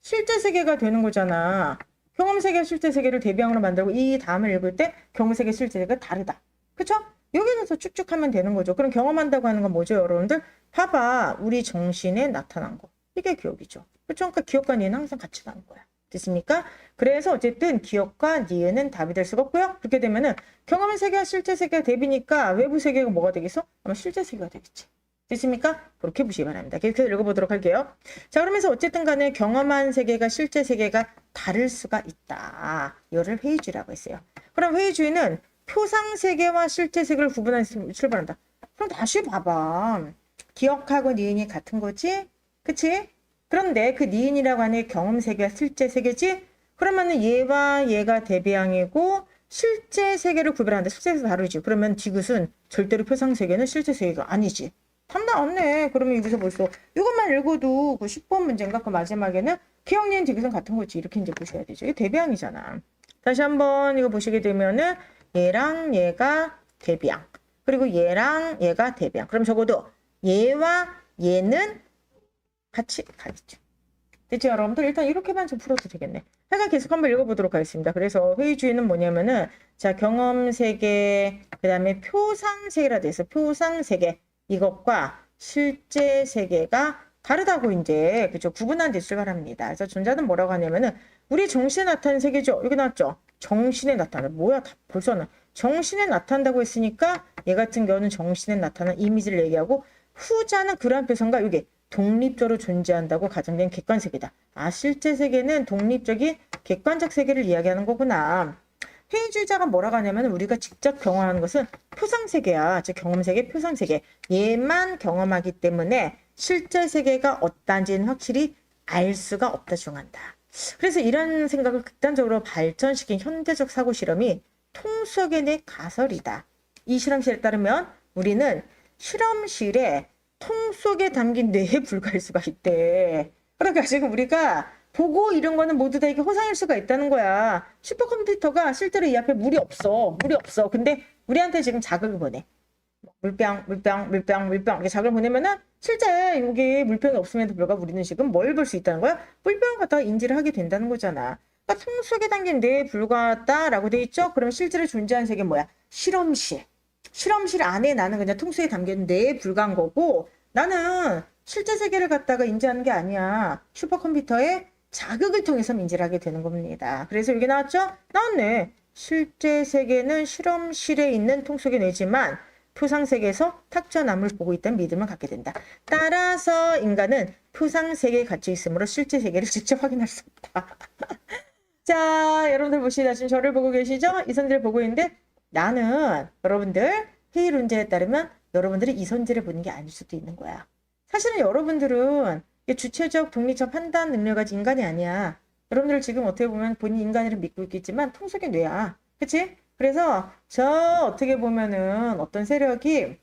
A: 실제 세계가 되는 거잖아. 경험 세계, 실제 세계를 대비항으로 만들고 이 다음을 읽을 때 경험 세계, 실제 세계가 다르다. 그쵸? 여기서 쭉쭉 하면 되는 거죠. 그럼 경험한다고 하는 건 뭐죠, 여러분들? 봐봐. 우리 정신에 나타난 거. 이게 기억이죠. 그쵸? 그러니까 기억과 니은 항상 같이 가는 거야. 됐습니까? 그래서 어쨌든 기억과 니은은 답이 될 수가 없고요. 그렇게 되면은 경험의 세계와 실제 세계가 대비니까 외부 세계가 뭐가 되겠어? 아마 실제 세계가 되겠지. 됐습니까? 그렇게 보시기 바랍니다. 계속해서 읽어보도록 할게요. 자, 그러면서 어쨌든 간에 경험한 세계가 실제 세계가 다를 수가 있다. 이거를 회의주의라고 했어요. 그럼 회의주의는 표상 세계와 실제 세계를 구분해서 출발한다. 그럼 다시 봐봐. 기억하고 니은이 같은 거지? 그치? 그런데 그 니은이라고 하는 경험 세계와 실제 세계지? 그러면은 얘와 얘가 대비항이고 실제 세계를 구별하는데 실제 세계가 다르지. 그러면 디귿은 절대로 표상 세계는 실제 세계가 아니지. 답 나왔네. 그러면 여기서 벌써 이것만 읽어도 그 10번 문제인가 그 마지막에는 기억, 니은, 디귿은 같은 거지. 이렇게 이제 보셔야 되죠. 이게 대비항이잖아. 다시 한번 이거 보시게 되면은 얘랑 얘가 대비항. 그리고 얘랑 얘가 대비항. 그럼 적어도 얘와 얘는 같이 가겠죠. 됐죠, 여러분들? 일단 이렇게만 좀 풀어도 되겠네. 제가 계속 한번 읽어보도록 하겠습니다. 그래서 회의주의는 뭐냐면은 자, 경험 세계, 그 다음에 표상 세계라 돼 있어. 표상 세계. 이것과 실제 세계가 다르다고 이제 그죠 구분한 데 출발합니다. 그래서 전자는 뭐라고 하냐면은 우리 정신에 나타나는 세계죠. 여기 나왔죠. 정신에 나타나는 뭐야? 벌써는 정신에 나타난다고 했으니까 얘 같은 경우는 정신에 나타나는 이미지를 얘기하고 후자는 그러한 표상과 여기 독립적으로 존재한다고 가정된 객관 세계다. 아, 실제 세계는 독립적인 객관적 세계를 이야기하는 거구나. 회의주의자가 뭐라고 하냐면 우리가 직접 경험하는 것은 표상세계야. 즉 경험세계, 표상세계. 얘만 경험하기 때문에 실제 세계가 어떤지는 확실히 알 수가 없다 주장한다. 그래서 이런 생각을 극단적으로 발전시킨 현대적 사고 실험이 통속의 내 가설이다. 이 실험실에 따르면 우리는 실험실에 통 속에 담긴 뇌에 불과할 수가 있대. 그러니까 지금 우리가 보고 이런 거는 모두 다 이게 호상일 수가 있다는 거야. 슈퍼컴퓨터가 실제로 이 앞에 물이 없어. 물이 없어. 근데 우리한테 지금 자극을 보내. 물병 이렇게 자극을 보내면은 실제 여기 물병이 없음에도 불구하고 우리는 지금 뭘 볼 수 있다는 거야? 물병을 갖다가 인지를 하게 된다는 거잖아. 그러니까 통 속에 담긴 뇌에 불과하다라고 돼 있죠? 그러면 실제로 존재하는 세계는 뭐야? 실험실. 실험실 안에 나는 그냥 통 속에 담긴 뇌에 불과한 거고 나는 실제 세계를 갖다가 인지하는 게 아니야. 슈퍼컴퓨터의 자극을 통해서 인지를 하게 되는 겁니다. 그래서 여기 나왔죠? 나왔네. 실제 세계는 실험실에 있는 통 속의 뇌지만 표상세계에서 탁자나무를 보고 있다는 믿음을 갖게 된다. 따라서 인간은 표상세계에 갇혀 있으므로 실제 세계를 직접 확인할 수 없다. 자, 여러분들 보시다 지금 저를 보고 계시죠? 이선지를 보고 있는데 나는 여러분들 헤일운제에 따르면 여러분들이 이선지를 보는 게 아닐 수도 있는 거야. 사실은 여러분들은 주체적 독립적 판단 능력을 가진 인간이 아니야. 여러분들 지금 어떻게 보면 본인 인간이를 믿고 있겠지만 통속의 뇌야. 그치? 그래서 저 어떻게 보면은 어떤 세력이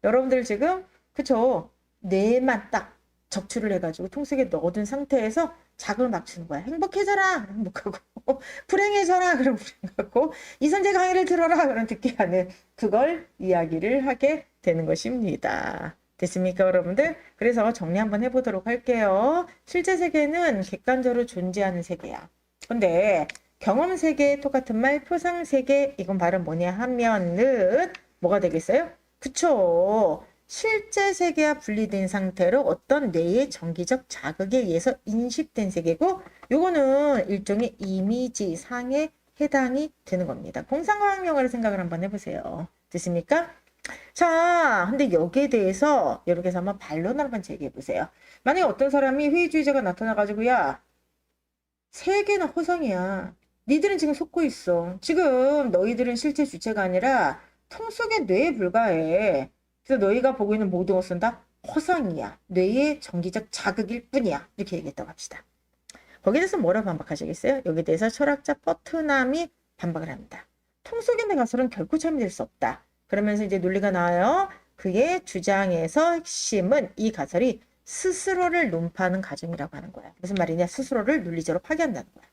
A: 여러분들 지금 그쵸? 뇌만 딱 적출을 해가지고 통속에 넣어둔 상태에서 자극을 막 주는 거야. 행복해져라. 행복하고 불행해져라. 그럼 불행하고 이선재 강의를 들어라. 그럼 듣게 하는 그걸 이야기를 하게 되는 것입니다. 됐습니까, 여러분들? 그래서 정리 한번 해보도록 할게요. 실제 세계는 객관적으로 존재하는 세계야. 근데 경험 세계 똑같은 말 표상 세계 이건 바로 뭐냐 하면은 뭐가 되겠어요? 그쵸. 실제 세계와 분리된 상태로 어떤 뇌의 정기적 자극에 의해서 인식된 세계고 요거는 일종의 이미지 상에 해당이 되는 겁니다. 공상과학 영화를 생각을 한번 해보세요. 됐습니까? 자, 근데 여기에 대해서 이렇게 해서 한번 반론을 한번 제기해보세요. 만약에 어떤 사람이 회의주의자가 나타나가지고 야, 세계는 허상이야. 니들은 지금 속고 있어. 지금 너희들은 실제 주체가 아니라 통 속의 뇌에 불과해. 그래서 너희가 보고 있는 모든 것은 다 허상이야. 뇌의 정기적 자극일 뿐이야. 이렇게 얘기했다고 합시다. 거기에 대해서 뭐라고 반박하시겠어요? 여기에 대해서 철학자 퍼트남이 반박을 합니다. 통 속에 내 가설은 결코 참여될 수 없다. 그러면서 이제 논리가 나와요. 그의 주장에서 핵심은 이 가설이 스스로를 논파하는 과정이라고 하는 거야. 무슨 말이냐? 스스로를 논리적으로 파괴한다는 거야.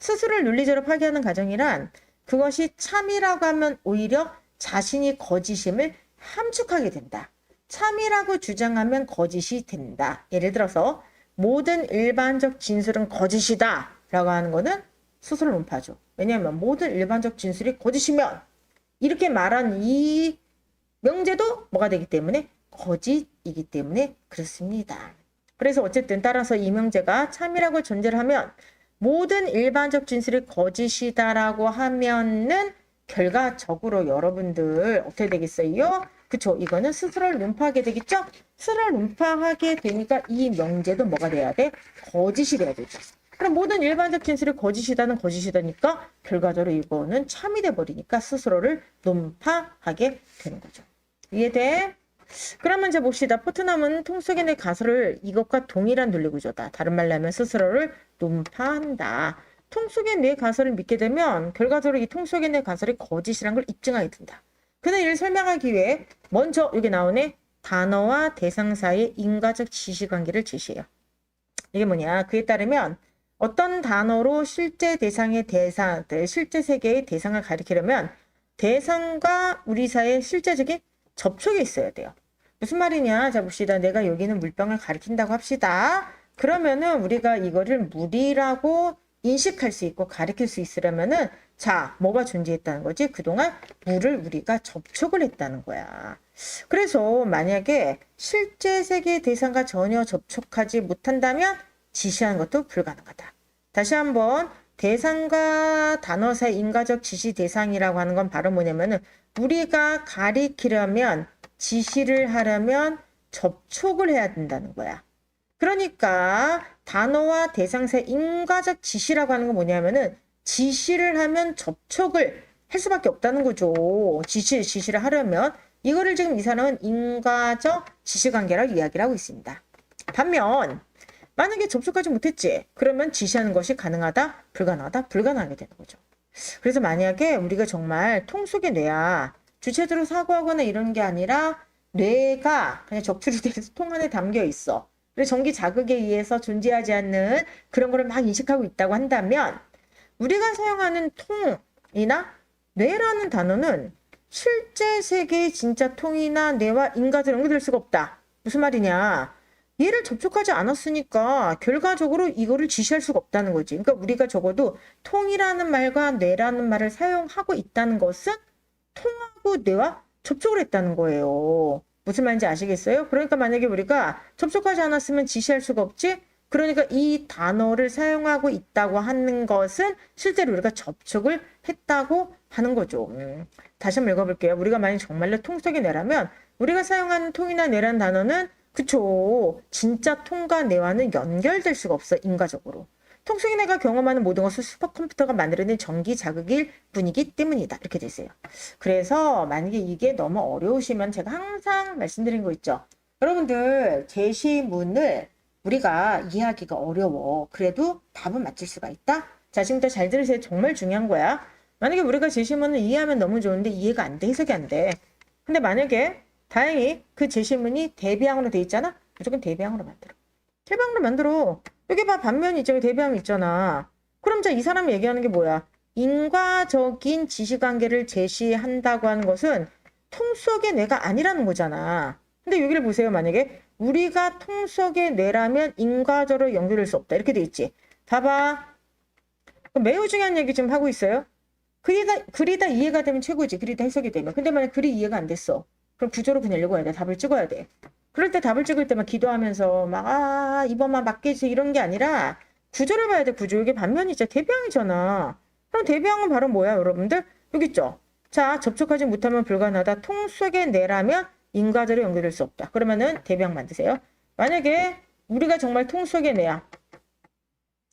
A: 스스로를 논리적으로 파괴하는 과정이란 그것이 참이라고 하면 오히려 자신이 거짓임을 함축하게 된다. 참이라고 주장하면 거짓이 된다. 예를 들어서 모든 일반적 진술은 거짓이다 라고 하는 거는 스스로 논파죠. 왜냐하면 모든 일반적 진술이 거짓이면 이렇게 말한 이 명제도 뭐가 되기 때문에 거짓이기 때문에 그렇습니다. 그래서 어쨌든 따라서 이 명제가 참이라고 존재를 하면 모든 일반적 진술이 거짓이다라고 하면은 결과적으로 여러분들 어떻게 되겠어요? 그쵸? 이거는 스스로를 논파하게 되겠죠? 스스로를 논파하게 되니까 이 명제도 뭐가 돼야 돼? 거짓이 돼야 되죠. 그럼 모든 일반적 진술이 거짓이다는 거짓이다니까 결과적으로 이거는 참이 돼버리니까 스스로를 논파하게 되는 거죠. 이해돼? 그러면 이제 봅시다. 포트남은 통 속에 내 가설을 이것과 동일한 논리 구조다. 다른 말로 하면 스스로를 논파한다. 통 속에 내 가설을 믿게 되면 결과적으로 이 통 속에 내 가설이 거짓이란 걸 입증하게 된다. 그는 이를 설명하기 위해 먼저 여기 나오네. 단어와 대상 사이의 인과적 지시관계를 제시해요. 이게 뭐냐? 그에 따르면 어떤 단어로 실제 대상의 대상, 실제 세계의 대상을 가리키려면 대상과 우리 사이의 실제적인 접촉이 있어야 돼요. 무슨 말이냐? 자 봅시다. 내가 여기는 물병을 가리킨다고 합시다. 그러면은 우리가 이거를 물이라고 인식할 수 있고 가리킬 수 있으려면은 자 뭐가 존재했다는 거지? 그동안 물을 우리가 접촉을 했다는 거야. 그래서 만약에 실제 세계의 대상과 전혀 접촉하지 못한다면 지시하는 것도 불가능하다. 다시 한번 대상과 단어 사이 인과적 지시 대상이라고 하는 건 바로 뭐냐면은 우리가 가리키려면 지시를 하려면 접촉을 해야 된다는 거야. 그러니까 단어와 대상 사이 인과적 지시라고 하는 건 뭐냐면은 지시를 하면 접촉을 할 수밖에 없다는 거죠. 지시를 하려면 이거를 지금 이 사람은 인과적 지시관계라고 이야기를 하고 있습니다. 반면 만약에 접촉하지 못했지. 그러면 지시하는 것이 가능하다, 불가능하다, 불가능하게 되는 거죠. 그래서 만약에 우리가 정말 통 속의 뇌야 주체적으로 사고하거나 이런 게 아니라 뇌가 그냥 적출이 돼서 통 안에 담겨 있어. 그래서 전기 자극에 의해서 존재하지 않는 그런 거를 막 인식하고 있다고 한다면 우리가 사용하는 통이나 뇌라는 단어는 실제 세계의 진짜 통이나 뇌와 인과적으로 연결될 수가 없다. 무슨 말이냐? 얘를 접촉하지 않았으니까 결과적으로 이거를 지시할 수가 없다는 거지. 그러니까 우리가 적어도 통이라는 말과 뇌라는 말을 사용하고 있다는 것은 통하고 뇌와 접촉을 했다는 거예요. 무슨 말인지 아시겠어요? 그러니까 만약에 우리가 접촉하지 않았으면 지시할 수가 없지? 그러니까 이 단어를 사용하고 있다고 하는 것은 실제로 우리가 접촉을 했다고 하는 거죠. 다시 한번 읽어볼게요. 우리가 만약 정말로 통 속의 뇌라면 우리가 사용하는 통이나 뇌라는 단어는 그쵸. 진짜 통과 뇌와는 연결될 수가 없어, 인과적으로. 통 속의 뇌가 경험하는 모든 것은 슈퍼컴퓨터가 만들어낸 전기 자극일 뿐이기 때문이다. 이렇게 돼 있어요. 그래서 만약에 이게 너무 어려우시면 제가 항상 말씀드린 거 있죠. 여러분들 제시문을 우리가 이해하기가 어려워. 그래도 답은 맞출 수가 있다. 자, 지금부터 잘 들으세요. 정말 중요한 거야. 만약에 우리가 제시문을 이해하면 너무 좋은데 이해가 안 돼, 해석이 안 돼. 근데 만약에 다행히 그 제시문이 대비항으로 돼 있잖아? 무조건 대비항으로 만들어. 대비항으로 만들어. 여기 봐, 반면이 있잖아. 대비항 있잖아. 그럼 자, 이 사람이 얘기하는 게 뭐야? 인과적인 지시관계를 제시한다고 하는 것은 통 속의 뇌가 아니라는 거잖아. 근데 여기를 보세요. 만약에 우리가 통 속의 뇌라면 인과적으로 연결될 수 없다. 이렇게 돼 있지. 봐봐. 매우 중요한 얘기 지금 하고 있어요. 글이 다 이해가 되면 최고지. 글이 다 해석이 되면. 근데 만약 글이 이해가 안 됐어. 그럼 구조로 그냥 읽어야 돼. 답을 찍어야 돼. 그럴 때 답을 찍을 때 막 기도하면서 막 이번만 맞겠지 이런 게 아니라 구조를 봐야 돼. 구조. 이게 반면이 있잖아. 대비항이잖아. 그럼 대비항은 바로 뭐야 여러분들? 여기 있죠. 자, 접촉하지 못하면 불가능하다. 통 속의 뇌라면 인과적으로 연결될 수 없다. 그러면은 대비항 만드세요. 만약에 우리가 정말 통 속의 뇌야.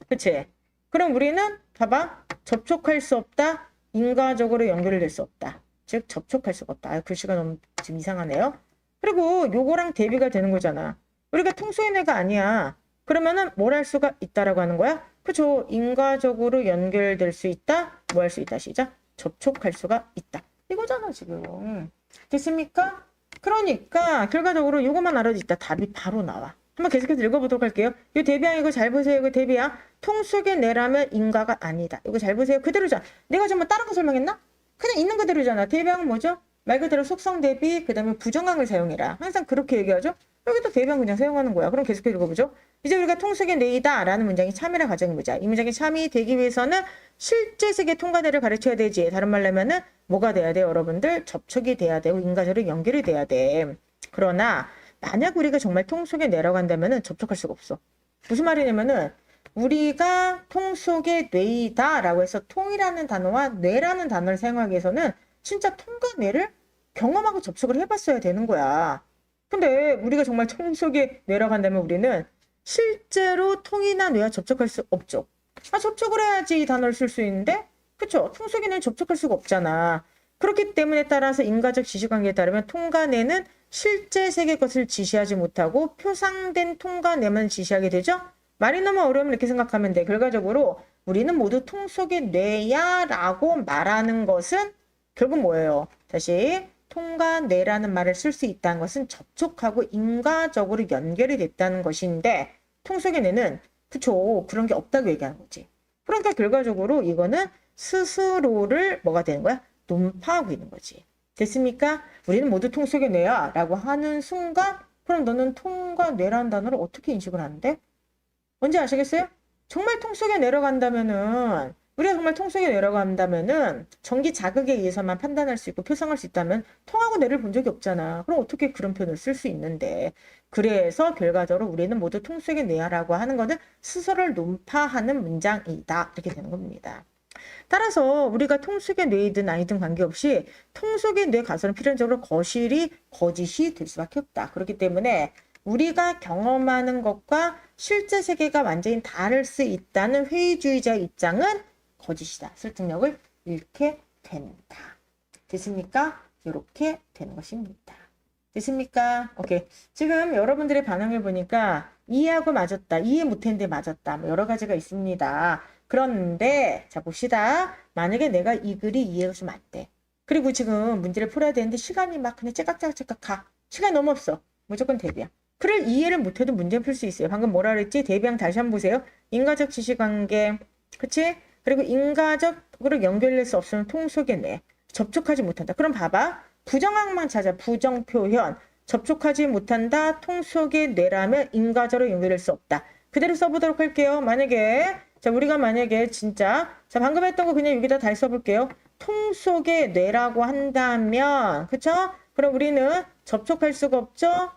A: 그치? 그럼 우리는 봐봐. 접촉할 수 없다. 인과적으로 연결될 수 없다. 즉 접촉할 수가 없다. 글씨가 너무 지금 이상하네요. 그리고 요거랑 대비가 되는 거잖아. 우리가 통 속의 뇌가 아니야. 그러면은 뭘 할 수가 있다라고 하는 거야? 그죠? 인과적으로 연결될 수 있다. 뭐 할 수 있다. 시작. 접촉할 수가 있다. 이거잖아 지금. 됐습니까? 그러니까 결과적으로 요것만 알아도 있다. 답이 바로 나와. 한번 계속해서 읽어보도록 할게요. 이 대비항 이거 잘 보세요. 이거 대비항. 통 속의 뇌라면 인과가 아니다. 이거 잘 보세요. 그대로잖아. 내가 정말 다른 거 설명했나? 그냥 있는 그대로잖아. 대비항은 뭐죠? 말 그대로 속성 대비, 그 다음에 부정항을 사용해라. 항상 그렇게 얘기하죠? 여기도 대비항 그냥 사용하는 거야. 그럼 계속해서 읽어보죠. 이제 우리가 통 속의 뇌이다 라는 문장이 참이라 가정의 문장. 이 문장이 참이 되기 위해서는 실제 세계 통과대를 가르쳐야 되지. 다른 말로 하면은 뭐가 돼야 돼? 여러분들 접촉이 돼야 되고 인과적으로 연결이 돼야 돼. 그러나 만약 우리가 정말 통 속에 내려간다면은 접촉할 수가 없어. 무슨 말이냐면은 우리가 통 속의 뇌이다 라고 해서 통이라는 단어와 뇌라는 단어를 사용하기 위해서는 진짜 통과 뇌를 경험하고 접촉을 해봤어야 되는 거야. 근데 우리가 정말 통 속에 내려간다면 우리는 실제로 통이나 뇌와 접촉할 수 없죠. 접촉을 해야지 이 단어를 쓸 수 있는데 그쵸? 통 속에 뇌는 접촉할 수가 없잖아. 그렇기 때문에 따라서 인과적 지시관계에 따르면 통과뇌는 실제 세계 것을 지시하지 못하고 표상된 통과뇌만 지시하게 되죠. 말이 너무 어려우면 이렇게 생각하면 돼. 결과적으로 우리는 모두 통 속의 뇌야 라고 말하는 것은 결국 뭐예요? 다시 통과뇌라는 말을 쓸 수 있다는 것은 접촉하고 인과적으로 연결이 됐다는 것인데 통 속의 뇌는 그쵸? 그런 게 없다고 얘기하는 거지. 그러니까 결과적으로 이거는 스스로를 뭐가 되는 거야? 논파하고 있는 거지. 됐습니까? 우리는 모두 통 속의 뇌야 라고 하는 순간 그럼 너는 통과 뇌라는 단어를 어떻게 인식을 하는데? 뭔지 아시겠어요? 정말 통 속에 내려간다면은 우리가 정말 통 속에 내려간다면은 전기 자극에 의해서만 판단할 수 있고 표상할 수 있다면 통하고 뇌를 본 적이 없잖아. 그럼 어떻게 그런 표현을 쓸 수 있는데? 그래서 결과적으로 우리는 모두 통 속의 뇌야라고 하는 것은 스스로를 논파하는 문장이다. 이렇게 되는 겁니다. 따라서 우리가 통 속의 뇌이든 아니든 관계없이 통 속의 뇌 가설은 필연적으로 거짓이 될 수밖에 없다. 그렇기 때문에 우리가 경험하는 것과 실제 세계가 완전히 다를 수 있다는 회의주의자 입장은 거짓이다. 설득력을 잃게 된다. 됐습니까? 이렇게 되는 것입니다. 됐습니까? 오케이. 지금 여러분들의 반응을 보니까 이해하고 맞았다. 이해 못했는데 맞았다. 뭐 여러 가지가 있습니다. 그런데 자 봅시다. 만약에 내가 이 글이 이해가 좀 안 돼. 그리고 지금 문제를 풀어야 되는데 시간이 막 그냥 째깍째깍 가. 시간이 너무 없어. 무조건 대비양. 글을 이해를 못해도 문제는 풀 수 있어요. 방금 뭐라 그랬지? 대비양 다시 한번 보세요. 인과적 지시관계. 그치? 그리고 인과적으로 연결될 수 없으면 통속의 내. 접촉하지 못한다. 그럼 봐봐. 부정항만 찾아. 부정표현. 접촉하지 못한다. 통속의 뇌라면 인과적으로 연결될 수 없다. 그대로 써보도록 할게요. 만약에 자 우리가 만약에 진짜 자 방금 했던 거 그냥 여기다 다시 써볼게요. 통속의 뇌라고 한다면 그쵸? 그럼 우리는 접촉할 수가 없죠?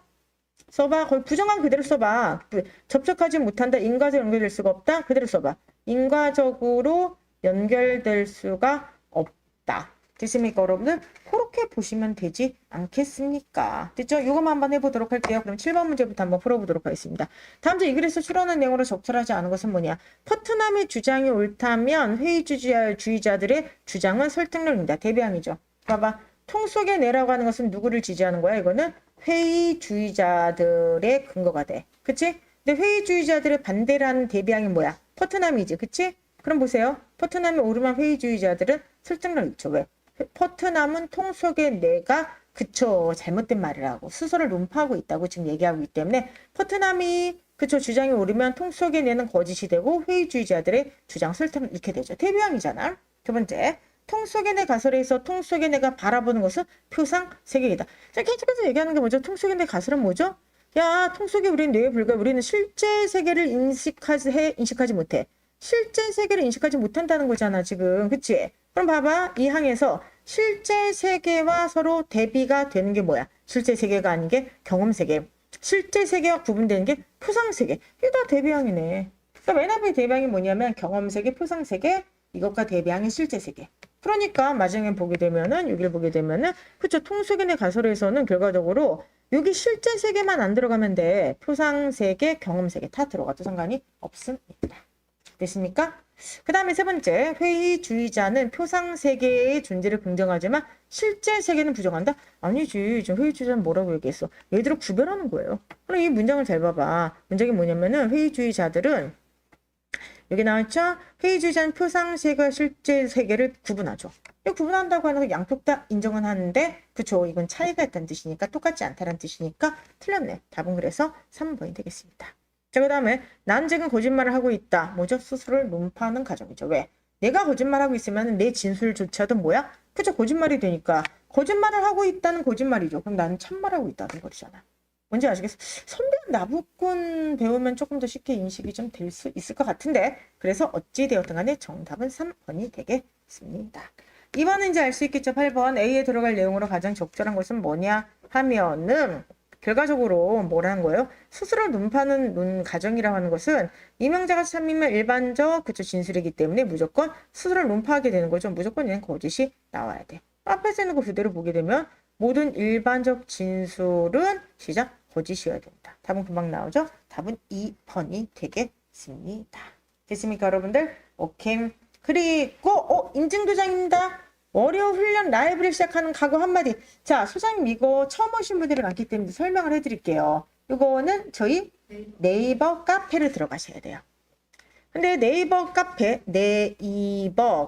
A: 써봐. 거의 부정한 그대로 써봐. 접촉하지 못한다. 인과적으로 연결될 수가 없다. 그대로 써봐. 인과적으로 연결될 수가 없다. 됐습니까 여러분들? 그렇게 보시면 되지 않겠습니까? 됐죠? 이것만 한번 해보도록 할게요. 그럼 7번 문제부터 한번 풀어보도록 하겠습니다. 다음 주 이 글에서 추론한 내용으로 적절하지 않은 것은 뭐냐? 퍼트남의 주장이 옳다면 회의주의자들의 주장은 설득력입니다. 대비항이죠. 봐봐. 통속의 내라고 하는 것은 누구를 지지하는 거야? 이거는 회의주의자들의 근거가 돼. 그치? 근데 회의주의자들의 반대라는 대비항이 뭐야? 퍼트남이지. 그치? 그럼 보세요. 퍼트남이 오르면 회의주의자들은 설득력 있죠. 왜? 퍼트남은 통속의 내가 그쵸 잘못된 말이라고 스스로를 논파하고 있다고 지금 얘기하고 있기 때문에 퍼트남이 그쵸 주장이 오르면 통속의 내는 거짓이 되고 회의주의자들의 주장 설득을 잃게 되죠. 대비항이잖아. 두 번째. 통속의 내 가설에서 통속의 내가 바라보는 것은 표상 세계이다. 자, 계속해서 얘기하는 게 뭐죠? 통속의 내 가설은 뭐죠? 야, 통속이 우리는 뇌에 불과 우리는 실제 세계를 인식하지 못해. 실제 세계를 인식하지 못한다는 거잖아, 지금. 그치? 그럼 봐봐. 이 항에서 실제 세계와 서로 대비가 되는 게 뭐야? 실제 세계가 아닌 게 경험 세계. 실제 세계와 구분되는 게 표상 세계. 이게 다 대비항이네. 그러니까 맨 앞에 대비항이 뭐냐면 경험 세계, 표상 세계, 이것과 대비항이 실제 세계. 그러니까 마지막에 보게 되면은 여기를 보게 되면은 그쵸 통속의 내 가설에서는 결과적으로 여기 실제 세계만 안 들어가면 돼. 표상 세계, 경험 세계 다 들어가도 상관이 없습니다. 됐습니까? 그 다음에 세 번째 회의주의자는 표상 세계의 존재를 긍정하지만 실제 세계는 부정한다? 아니지. 지금 회의주의자는 뭐라고 얘기했어? 얘들을 구별하는 거예요. 그럼 이 문장을 잘 봐봐. 문장이 뭐냐면은 회의주의자들은 여기 나왔죠? 회의주의자는 표상 세계와 실제 세계를 구분하죠. 구분한다고 하는 거 양쪽 다 인정은 하는데 그쵸 이건 차이가 있다는 뜻이니까 똑같지 않다는 뜻이니까 틀렸네. 답은 그래서 3번이 되겠습니다. 자, 그 다음에 난 지금 거짓말을 하고 있다. 뭐죠? 스스로를 논파하는 가정이죠. 왜? 내가 거짓말하고 있으면 내 진술조차도 뭐야? 그쵸 거짓말이 되니까 거짓말을 하고 있다는 거짓말이죠. 그럼 나는 참말하고 있다는 거잖아. 뭔지 아시겠어요? 선배 나부꾼 배우면 조금 더 쉽게 인식이 좀 될 수 있을 것 같은데 그래서 어찌 되었든 간에 정답은 3번이 되겠습니다. 2번은 이제 알 수 있겠죠. 8번 A에 들어갈 내용으로 가장 적절한 것은 뭐냐 하면은 결과적으로 뭐라는 거예요? 스스로 논파는 논 가정이라고 하는 것은 이명자가 참이면 일반적 그쵸 진술이기 때문에 무조건 스스로를 논파하게 되는 거죠. 무조건 얘는 거짓이 나와야 돼. 앞에서 있는 거 그대로 보게 되면 모든 일반적 진술은 시작 거짓이어야 된다. 답은 금방 나오죠? 답은 2번이 되겠습니다. 됐습니까 여러분들? 오케이. 그리고 인증도장입니다. 월요 훈련 라이브를 시작하는 각오 한마디. 자 소장님 이거 처음 오신 분들이 많기 때문에 설명을 해드릴게요. 이거는 저희 네이버 카페를 들어가셔야 돼요. 근데 네이버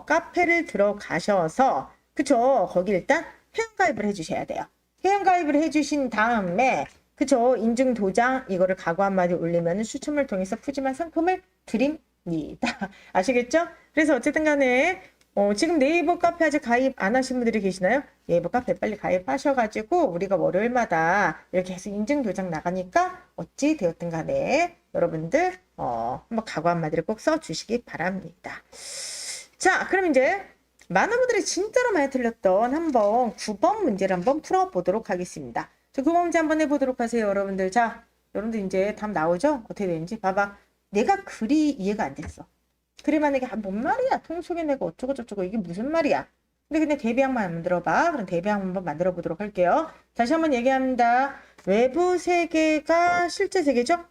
A: 카페를 들어가셔서 그쵸 거기 일단 회원가입을 해주셔야 돼요. 회원가입을 해주신 다음에 그쵸 인증 도장 이거를 각오 한마디 올리면 추첨을 통해서 푸짐한 상품을 드립니다. 아시겠죠? 그래서 어쨌든 간에 지금 네이버 카페 아직 가입 안 하신 분들이 계시나요? 네이버 카페 빨리 가입하셔가지고 우리가 월요일마다 이렇게 해서 인증 도장 나가니까 어찌 되었든 간에 여러분들 한번 각오 한마디를 꼭 써주시기 바랍니다. 자 그럼 이제 많은 분들이 진짜로 많이 틀렸던 한번 9번 문제를 한번 풀어보도록 하겠습니다. 자, 9번 문제 한번 해보도록 하세요, 여러분들. 자, 여러분들 이제 답 나오죠? 어떻게 되는지 봐봐. 내가 글이 이해가 안 됐어. 글이 만약에 뭔 말이야? 통속의 내가 어쩌고 저쩌고 이게 무슨 말이야? 근데 그냥 대비항만 만들어봐. 그럼 대비항 한번 만들어 보도록 할게요. 다시 한번 얘기합니다. 외부 세계가 실제 세계죠?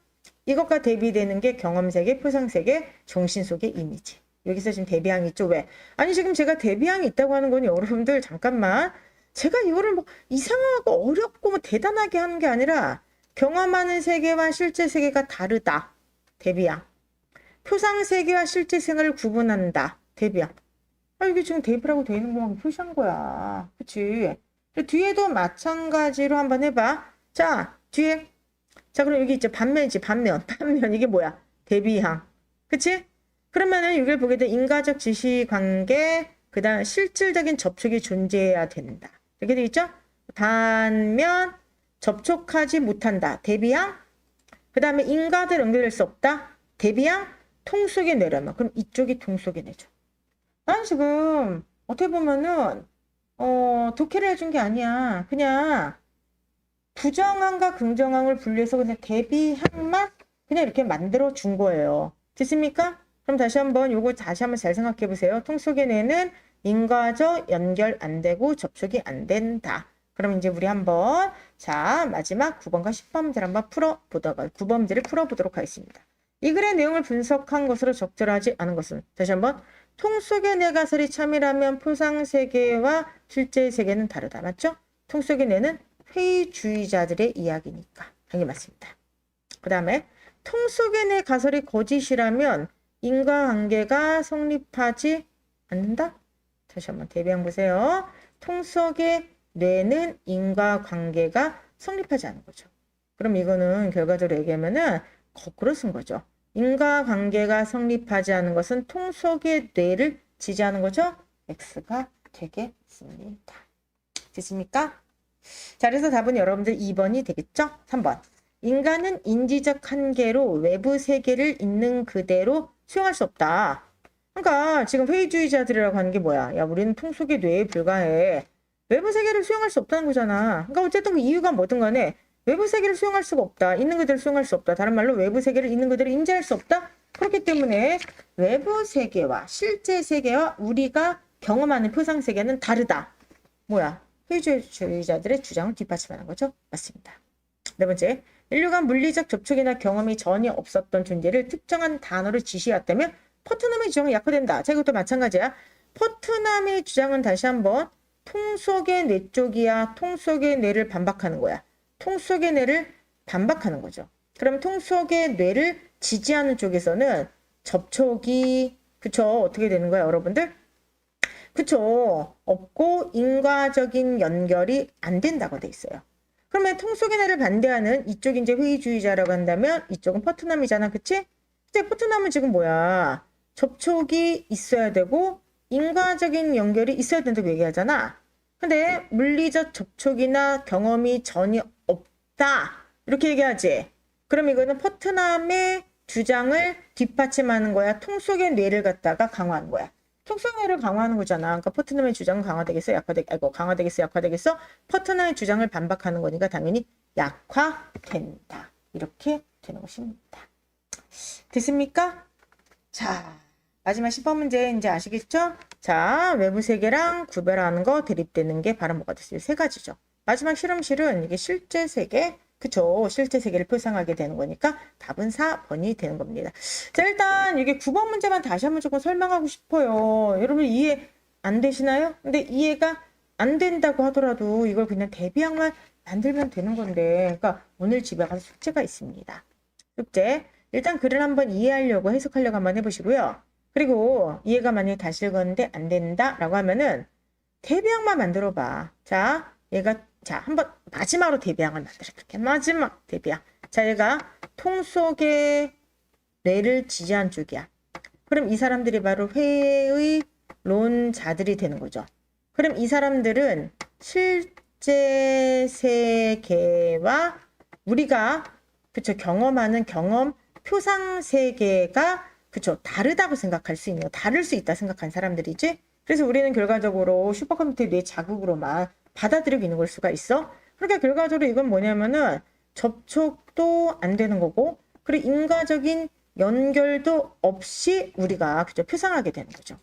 A: 이것과 대비되는 게 경험 세계, 표상 세계, 정신 속의 이미지. 여기서 지금 대비항이 있죠. 왜? 아니 지금 제가 대비항이 있다고 하는 건 여러분들 잠깐만 제가 이거를 뭐 이상하고 어렵고 뭐 대단하게 하는 게 아니라 경험하는 세계와 실제 세계가 다르다. 대비양. 표상 세계와 실제 세계를 구분한다. 대비양. 이게 지금 대비라고 되어 있는 것만 표시한 거야. 그치? 뒤에도 마찬가지로 한번 해봐. 자, 뒤에. 자, 그럼 여기 있죠. 반면이지, 반면. 반면, 이게 뭐야? 대비양. 그치? 그러면은 여기를 보게 돼. 인과적 지시관계, 그 다음 실질적인 접촉이 존재해야 된다. 이렇게 돼 있죠? 반면, 접촉하지 못한다. 대비양. 그 다음에 인과들 연결될 수 없다. 대비양. 통속의 뇌라면. 그럼 이쪽이 통속의 뇌죠. 난 지금 어떻게 보면은 독해를 해준 게 아니야. 그냥 부정항과 긍정항을 분리해서 그냥 대비항만 그냥 이렇게 만들어 준 거예요. 됐습니까? 그럼 다시 한번 요거 다시 한번 잘 생각해 보세요. 통속의 뇌는 인과적 연결 안 되고 접촉이 안 된다. 그럼 이제 우리 한번 자 마지막 9번과 10번 문제를 한번 풀어보도록 9번 문제를 풀어보도록 하겠습니다. 이 글의 내용을 분석한 것으로 적절하지 않은 것은 다시 한번 통속의 뇌 가설이 참이라면 표상 세계와 실제 세계는 다르다. 맞죠? 통속의 뇌는 회의주의자들의 이야기니까. 당연히 맞습니다. 그 다음에 통속의 뇌 가설이 거짓이라면 인과관계가 성립하지 않는다? 다시 한번 대비한 보세요. 통속의 뇌는 인과관계가 성립하지 않는 거죠. 그럼 이거는 결과적으로 얘기하면은 거꾸로 쓴 거죠. 인과관계가 성립하지 않은 것은 통속의 뇌를 지지하는 거죠. X가 되겠습니다. 됐습니까? 자, 그래서 답은 여러분들 2번이 되겠죠? 3번. 인간은 인지적 한계로 외부 세계를 있는 그대로 수용할 수 없다. 그러니까 지금 회의주의자들이라고 하는 게 뭐야? 야, 우리는 통속의 뇌에 불과해. 외부 세계를 수용할 수 없다는 거잖아. 그러니까 어쨌든 그 이유가 뭐든 간에 외부 세계를 수용할 수가 없다. 있는 그대로 수용할 수 없다. 다른 말로 외부 세계를 있는 그대로 인지할 수 없다. 그렇기 때문에 외부 세계와 실제 세계와 우리가 경험하는 표상 세계는 다르다. 뭐야? 회의주의자들의 주장을 뒷받침하는 거죠. 맞습니다. 네 번째, 인류가 물리적 접촉이나 경험이 전혀 없었던 존재를 특정한 단어로 지시했다면 포트남의 주장은 약화된다. 자, 이것도 마찬가지야. 포트남의 주장은 다시 한번 통속의 뇌 쪽이야. 통속의 뇌를 반박하는 거야. 통속의 뇌를 반박하는 거죠. 그럼 통속의 뇌를 지지하는 쪽에서는 접촉이 그쵸 어떻게 되는 거야 여러분들? 그쵸 없고 인과적인 연결이 안 된다고 돼 있어요. 그러면 통속의 뇌를 반대하는 이쪽이 이제 회의주의자라고 한다면 이쪽은 포트남이잖아. 그치? 근데 포트남은 지금 뭐야? 접촉이 있어야 되고 인과적인 연결이 있어야 된다고 얘기하잖아. 근데 물리적 접촉이나 경험이 전혀 없다. 이렇게 얘기하지. 그럼 이거는 포트남의 주장을 뒷받침하는 거야. 통속의 뇌를 갖다가 강화하는 거야. 통속의 뇌를 강화하는 거잖아. 그러니까 포트남의 주장은 강화되겠어? 강화되겠어? 약화되겠어? 포트남의 주장을 반박하는 거니까 당연히 약화된다. 이렇게 되는 것입니다. 됐습니까? 자, 마지막 10번 문제 이제 아시겠죠? 자, 외부 세계랑 구별하는 거 대립되는 게 바로 뭐가 됐어요? 세 가지죠. 마지막 실험실은 이게 실제 세계, 그쵸? 실제 세계를 표상하게 되는 거니까 답은 4번이 되는 겁니다. 자, 일단 이게 9번 문제만 다시 한번 조금 설명하고 싶어요. 여러분 이해 안 되시나요? 근데 이해가 안 된다고 하더라도 이걸 그냥 대비항만 만들면 되는 건데, 그러니까 오늘 집에 가서 숙제가 있습니다. 숙제. 일단 글을 한번 이해하려고 해석하려고 한번 해보시고요. 그리고 이해가 만약에 다시 읽었는데 안 된다라고 하면은 대비항만 만들어 봐. 자, 얘가 자 한번 마지막으로 대비항을 만들어 볼게. 마지막 대비항. 자, 얘가 통속의 뇌를 지지한 쪽이야. 그럼 이 사람들이 바로 회의론자들이 되는 거죠. 그럼 이 사람들은 실제 세계와 우리가 그쵸 경험하는 경험 표상 세계가 그쵸 다르다고 생각할 수 있는 다를 수 있다 생각한 사람들이지. 그래서 우리는 결과적으로 슈퍼컴퓨터의 뇌 자극으로만 받아들이고 있는 걸 수가 있어. 그러니까 결과적으로 이건 뭐냐면은 접촉도 안 되는 거고 그리고 인과적인 연결도 없이 우리가 그죠 표상하게 되는 거죠.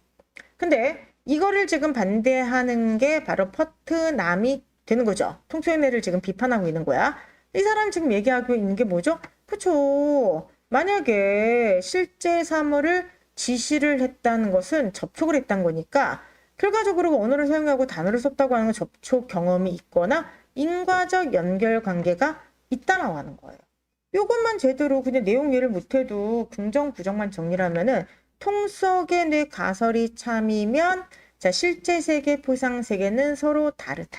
A: 근데 이거를 지금 반대하는 게 바로 포트남이 되는 거죠. 통속의 뇌를 지금 비판하고 있는 거야. 이 사람 지금 얘기하고 있는 게 뭐죠? 그쵸. 만약에 실제 사물을 지시를 했다는 것은 접촉을 했다는 거니까 결과적으로 언어를 사용하고 단어를 썼다고 하는 건 접촉 경험이 있거나 인과적 연결 관계가 있다라고 하는 거예요. 요것만 제대로 그냥 내용 이해를 못해도 긍정, 부정만 정리를 하면은 통 속의 뇌 가설이 참이면 자, 실제 세계, 포상 세계는 서로 다르다.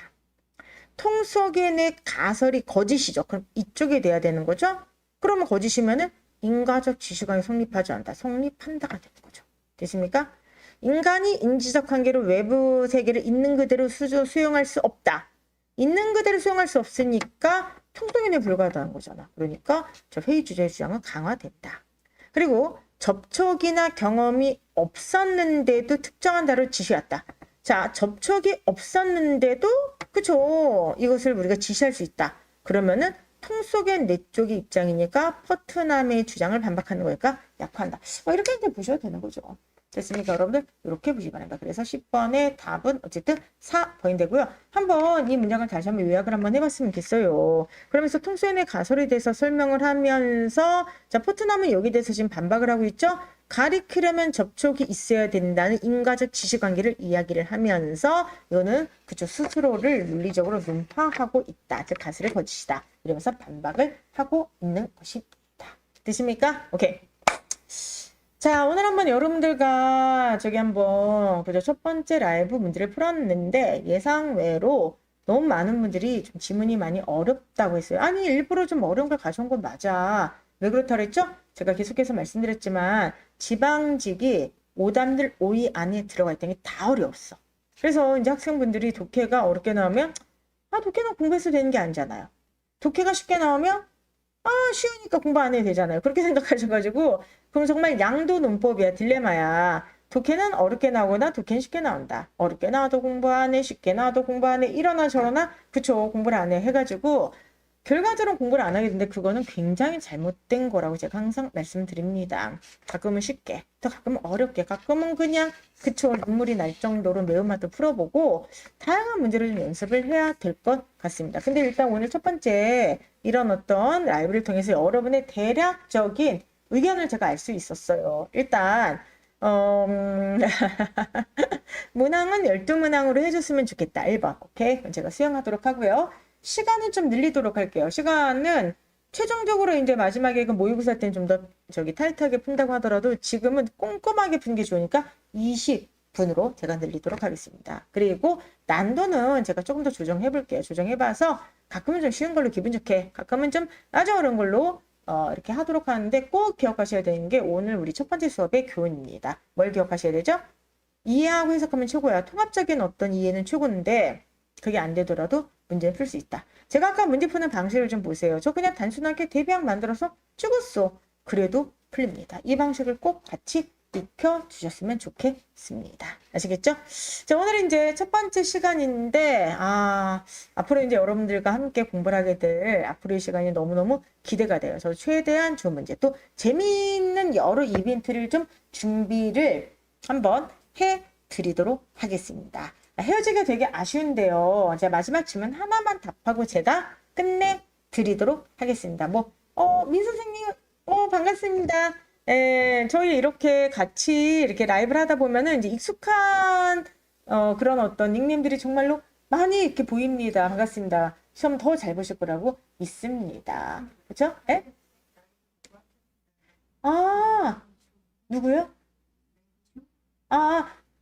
A: 통 속의 뇌 가설이 거짓이죠. 그럼 이쪽이 돼야 되는 거죠. 그러면 거짓이면은 인과적 지시관이 성립하지 않는다. 성립한다가 되는 거죠. 됐습니까? 인간이 인지적 한계로 외부 세계를 있는 그대로 수용할 수 없다. 있는 그대로 수용할 수 없으니까 통속인에 불과하다는 거잖아. 그러니까 저 회의 주제의 주장은 강화된다. 그리고 접촉이나 경험이 없었는데도 특정한 단어를 지시했다. 자, 접촉이 없었는데도 그쵸? 이것을 우리가 지시할 수 있다. 그러면은 통 속의 내 쪽의 입장이니까 퍼트남의 주장을 반박하는 거니까 약화한다. 이렇게 이제 보셔도 되는 거죠. 됐습니까, 여러분들? 이렇게 보시기 바랍니다. 그래서 10번의 답은 어쨌든 4번이 되고요. 한번 이 문장을 다시 한번 요약을 한번 해봤으면 좋겠어요. 그러면서 통수연의 가설에 대해서 설명을 하면서 자, 포트남은 여기에 대해서 지금 반박을 하고 있죠. 가리키려면 접촉이 있어야 된다는 인과적 지시관계를 이야기를 하면서 이거는 그쵸 스스로를 물리적으로 논파하고 있다. 즉 가설의 거짓이다. 이러면서 반박을 하고 있는 것입니다. 되십니까? 오케이. 자, 오늘 한번 여러분들과 저기 한번 그죠 첫 번째 라이브 문제를 풀었는데 예상외로 너무 많은 분들이 좀 지문이 많이 어렵다고 했어요. 아니 일부러 좀 어려운 걸 가져온 건 맞아. 왜 그렇다 그랬죠? 제가 계속해서 말씀드렸지만 지방직이 오답들 5위 안에 들어가 있다는 게 다 어려웠어. 그래서 이제 학생분들이 독해가 어렵게 나오면 독해는 공부해서 되는 게 아니잖아요. 독해가 쉽게 나오면 쉬우니까 공부 안 해도 되잖아요. 그렇게 생각하셔가지고 그럼 정말 양도 논법이야. 딜레마야. 독해는 어렵게 나오거나 독해는 쉽게 나온다. 어렵게 나와도 공부 안 해. 쉽게 나와도 공부 안 해. 이러나 저러나 그쵸. 공부를 안 해. 해가지고 결과적으로 공부를 안 하게 되는데 그거는 굉장히 잘못된 거라고 제가 항상 말씀드립니다. 가끔은 쉽게, 또 가끔은 어렵게, 가끔은 그냥 그쵸 눈물이 날 정도로 매운맛도 풀어보고 다양한 문제를 좀 연습을 해야 될 것 같습니다. 근데 일단 오늘 첫 번째 이런 어떤 라이브를 통해서 여러분의 대략적인 의견을 제가 알 수 있었어요. 일단 문항은 12문항으로 해줬으면 좋겠다. 1번. 오케이? 그럼 제가 수용하도록 하고요. 시간은 좀 늘리도록 할게요. 시간은 최종적으로 이제 마지막에 그 모의고사 때는 좀 더 저기 타이트하게 푼다고 하더라도 지금은 꼼꼼하게 푸는 게 좋으니까 20분으로 제가 늘리도록 하겠습니다. 그리고 난도는 제가 조금 더 조정해 볼게요. 조정해봐서 가끔은 좀 쉬운 걸로 기분 좋게, 가끔은 좀 아주 어려운 걸로 이렇게 하도록 하는데 꼭 기억하셔야 되는 게 오늘 우리 첫 번째 수업의 교훈입니다. 뭘 기억하셔야 되죠? 이해하고 해석하면 최고야. 통합적인 어떤 이해는 최고인데 그게 안 되더라도 문제를 풀 수 있다. 제가 아까 문제 푸는 방식을 좀 보세요. 저 그냥 단순하게 대비항 만들어서 찍었어. 그래도 풀립니다. 이 방식을 꼭 같이 익혀주셨으면 좋겠습니다. 아시겠죠? 자, 오늘 이제 첫 번째 시간인데 앞으로 이제 여러분들과 함께 공부를 하게 될 앞으로의 시간이 너무너무 기대가 돼요. 저 최대한 좋은 문제 또 재미있는 여러 이벤트를 좀 준비를 한번 해드리도록 하겠습니다. 헤어지기가 되게 아쉬운데요. 제가 마지막 질문 하나만 답하고 제가 끝내드리도록 하겠습니다. 민 선생님, 반갑습니다. 저희 이렇게 같이 이렇게 라이브를 하다 보면은 이제 익숙한 그런 어떤 닉네임들이 정말로 많이 이렇게 보입니다. 반갑습니다. 시험 더 잘 보실 거라고 믿습니다. 그렇죠? 예? 누구요?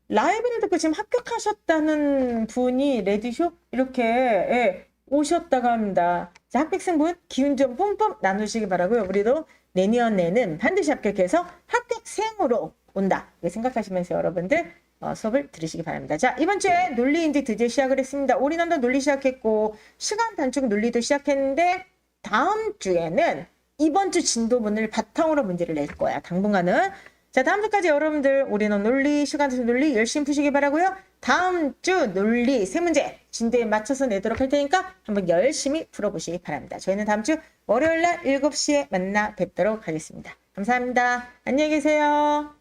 A: 라이브를 듣고 지금 합격하셨다는 분이 레디쇼 이렇게 오셨다고 합니다. 자, 합격생분 기운 좀 뿜뿜 나누시기 바라고요. 우리도 내년에는 반드시 합격해서 합격생으로 온다. 이렇게 생각하시면서 여러분들 수업을 들으시기 바랍니다. 자, 이번 주에 논리 이제 드디어 시작을 했습니다. 올인원도 논리 시작했고 시간 단축 논리도 시작했는데 다음 주에는 이번 주 진도문을 바탕으로 문제를 낼 거야. 당분간은. 자, 다음 주까지 여러분들 올인원 논리, 시간 단축 논리 열심히 푸시기 바라고요. 다음 주 논리 3문제 진도에 맞춰서 내도록 할 테니까 한번 열심히 풀어보시기 바랍니다. 저희는 다음 주 월요일 날 7시에 만나 뵙도록 하겠습니다. 감사합니다. 안녕히 계세요.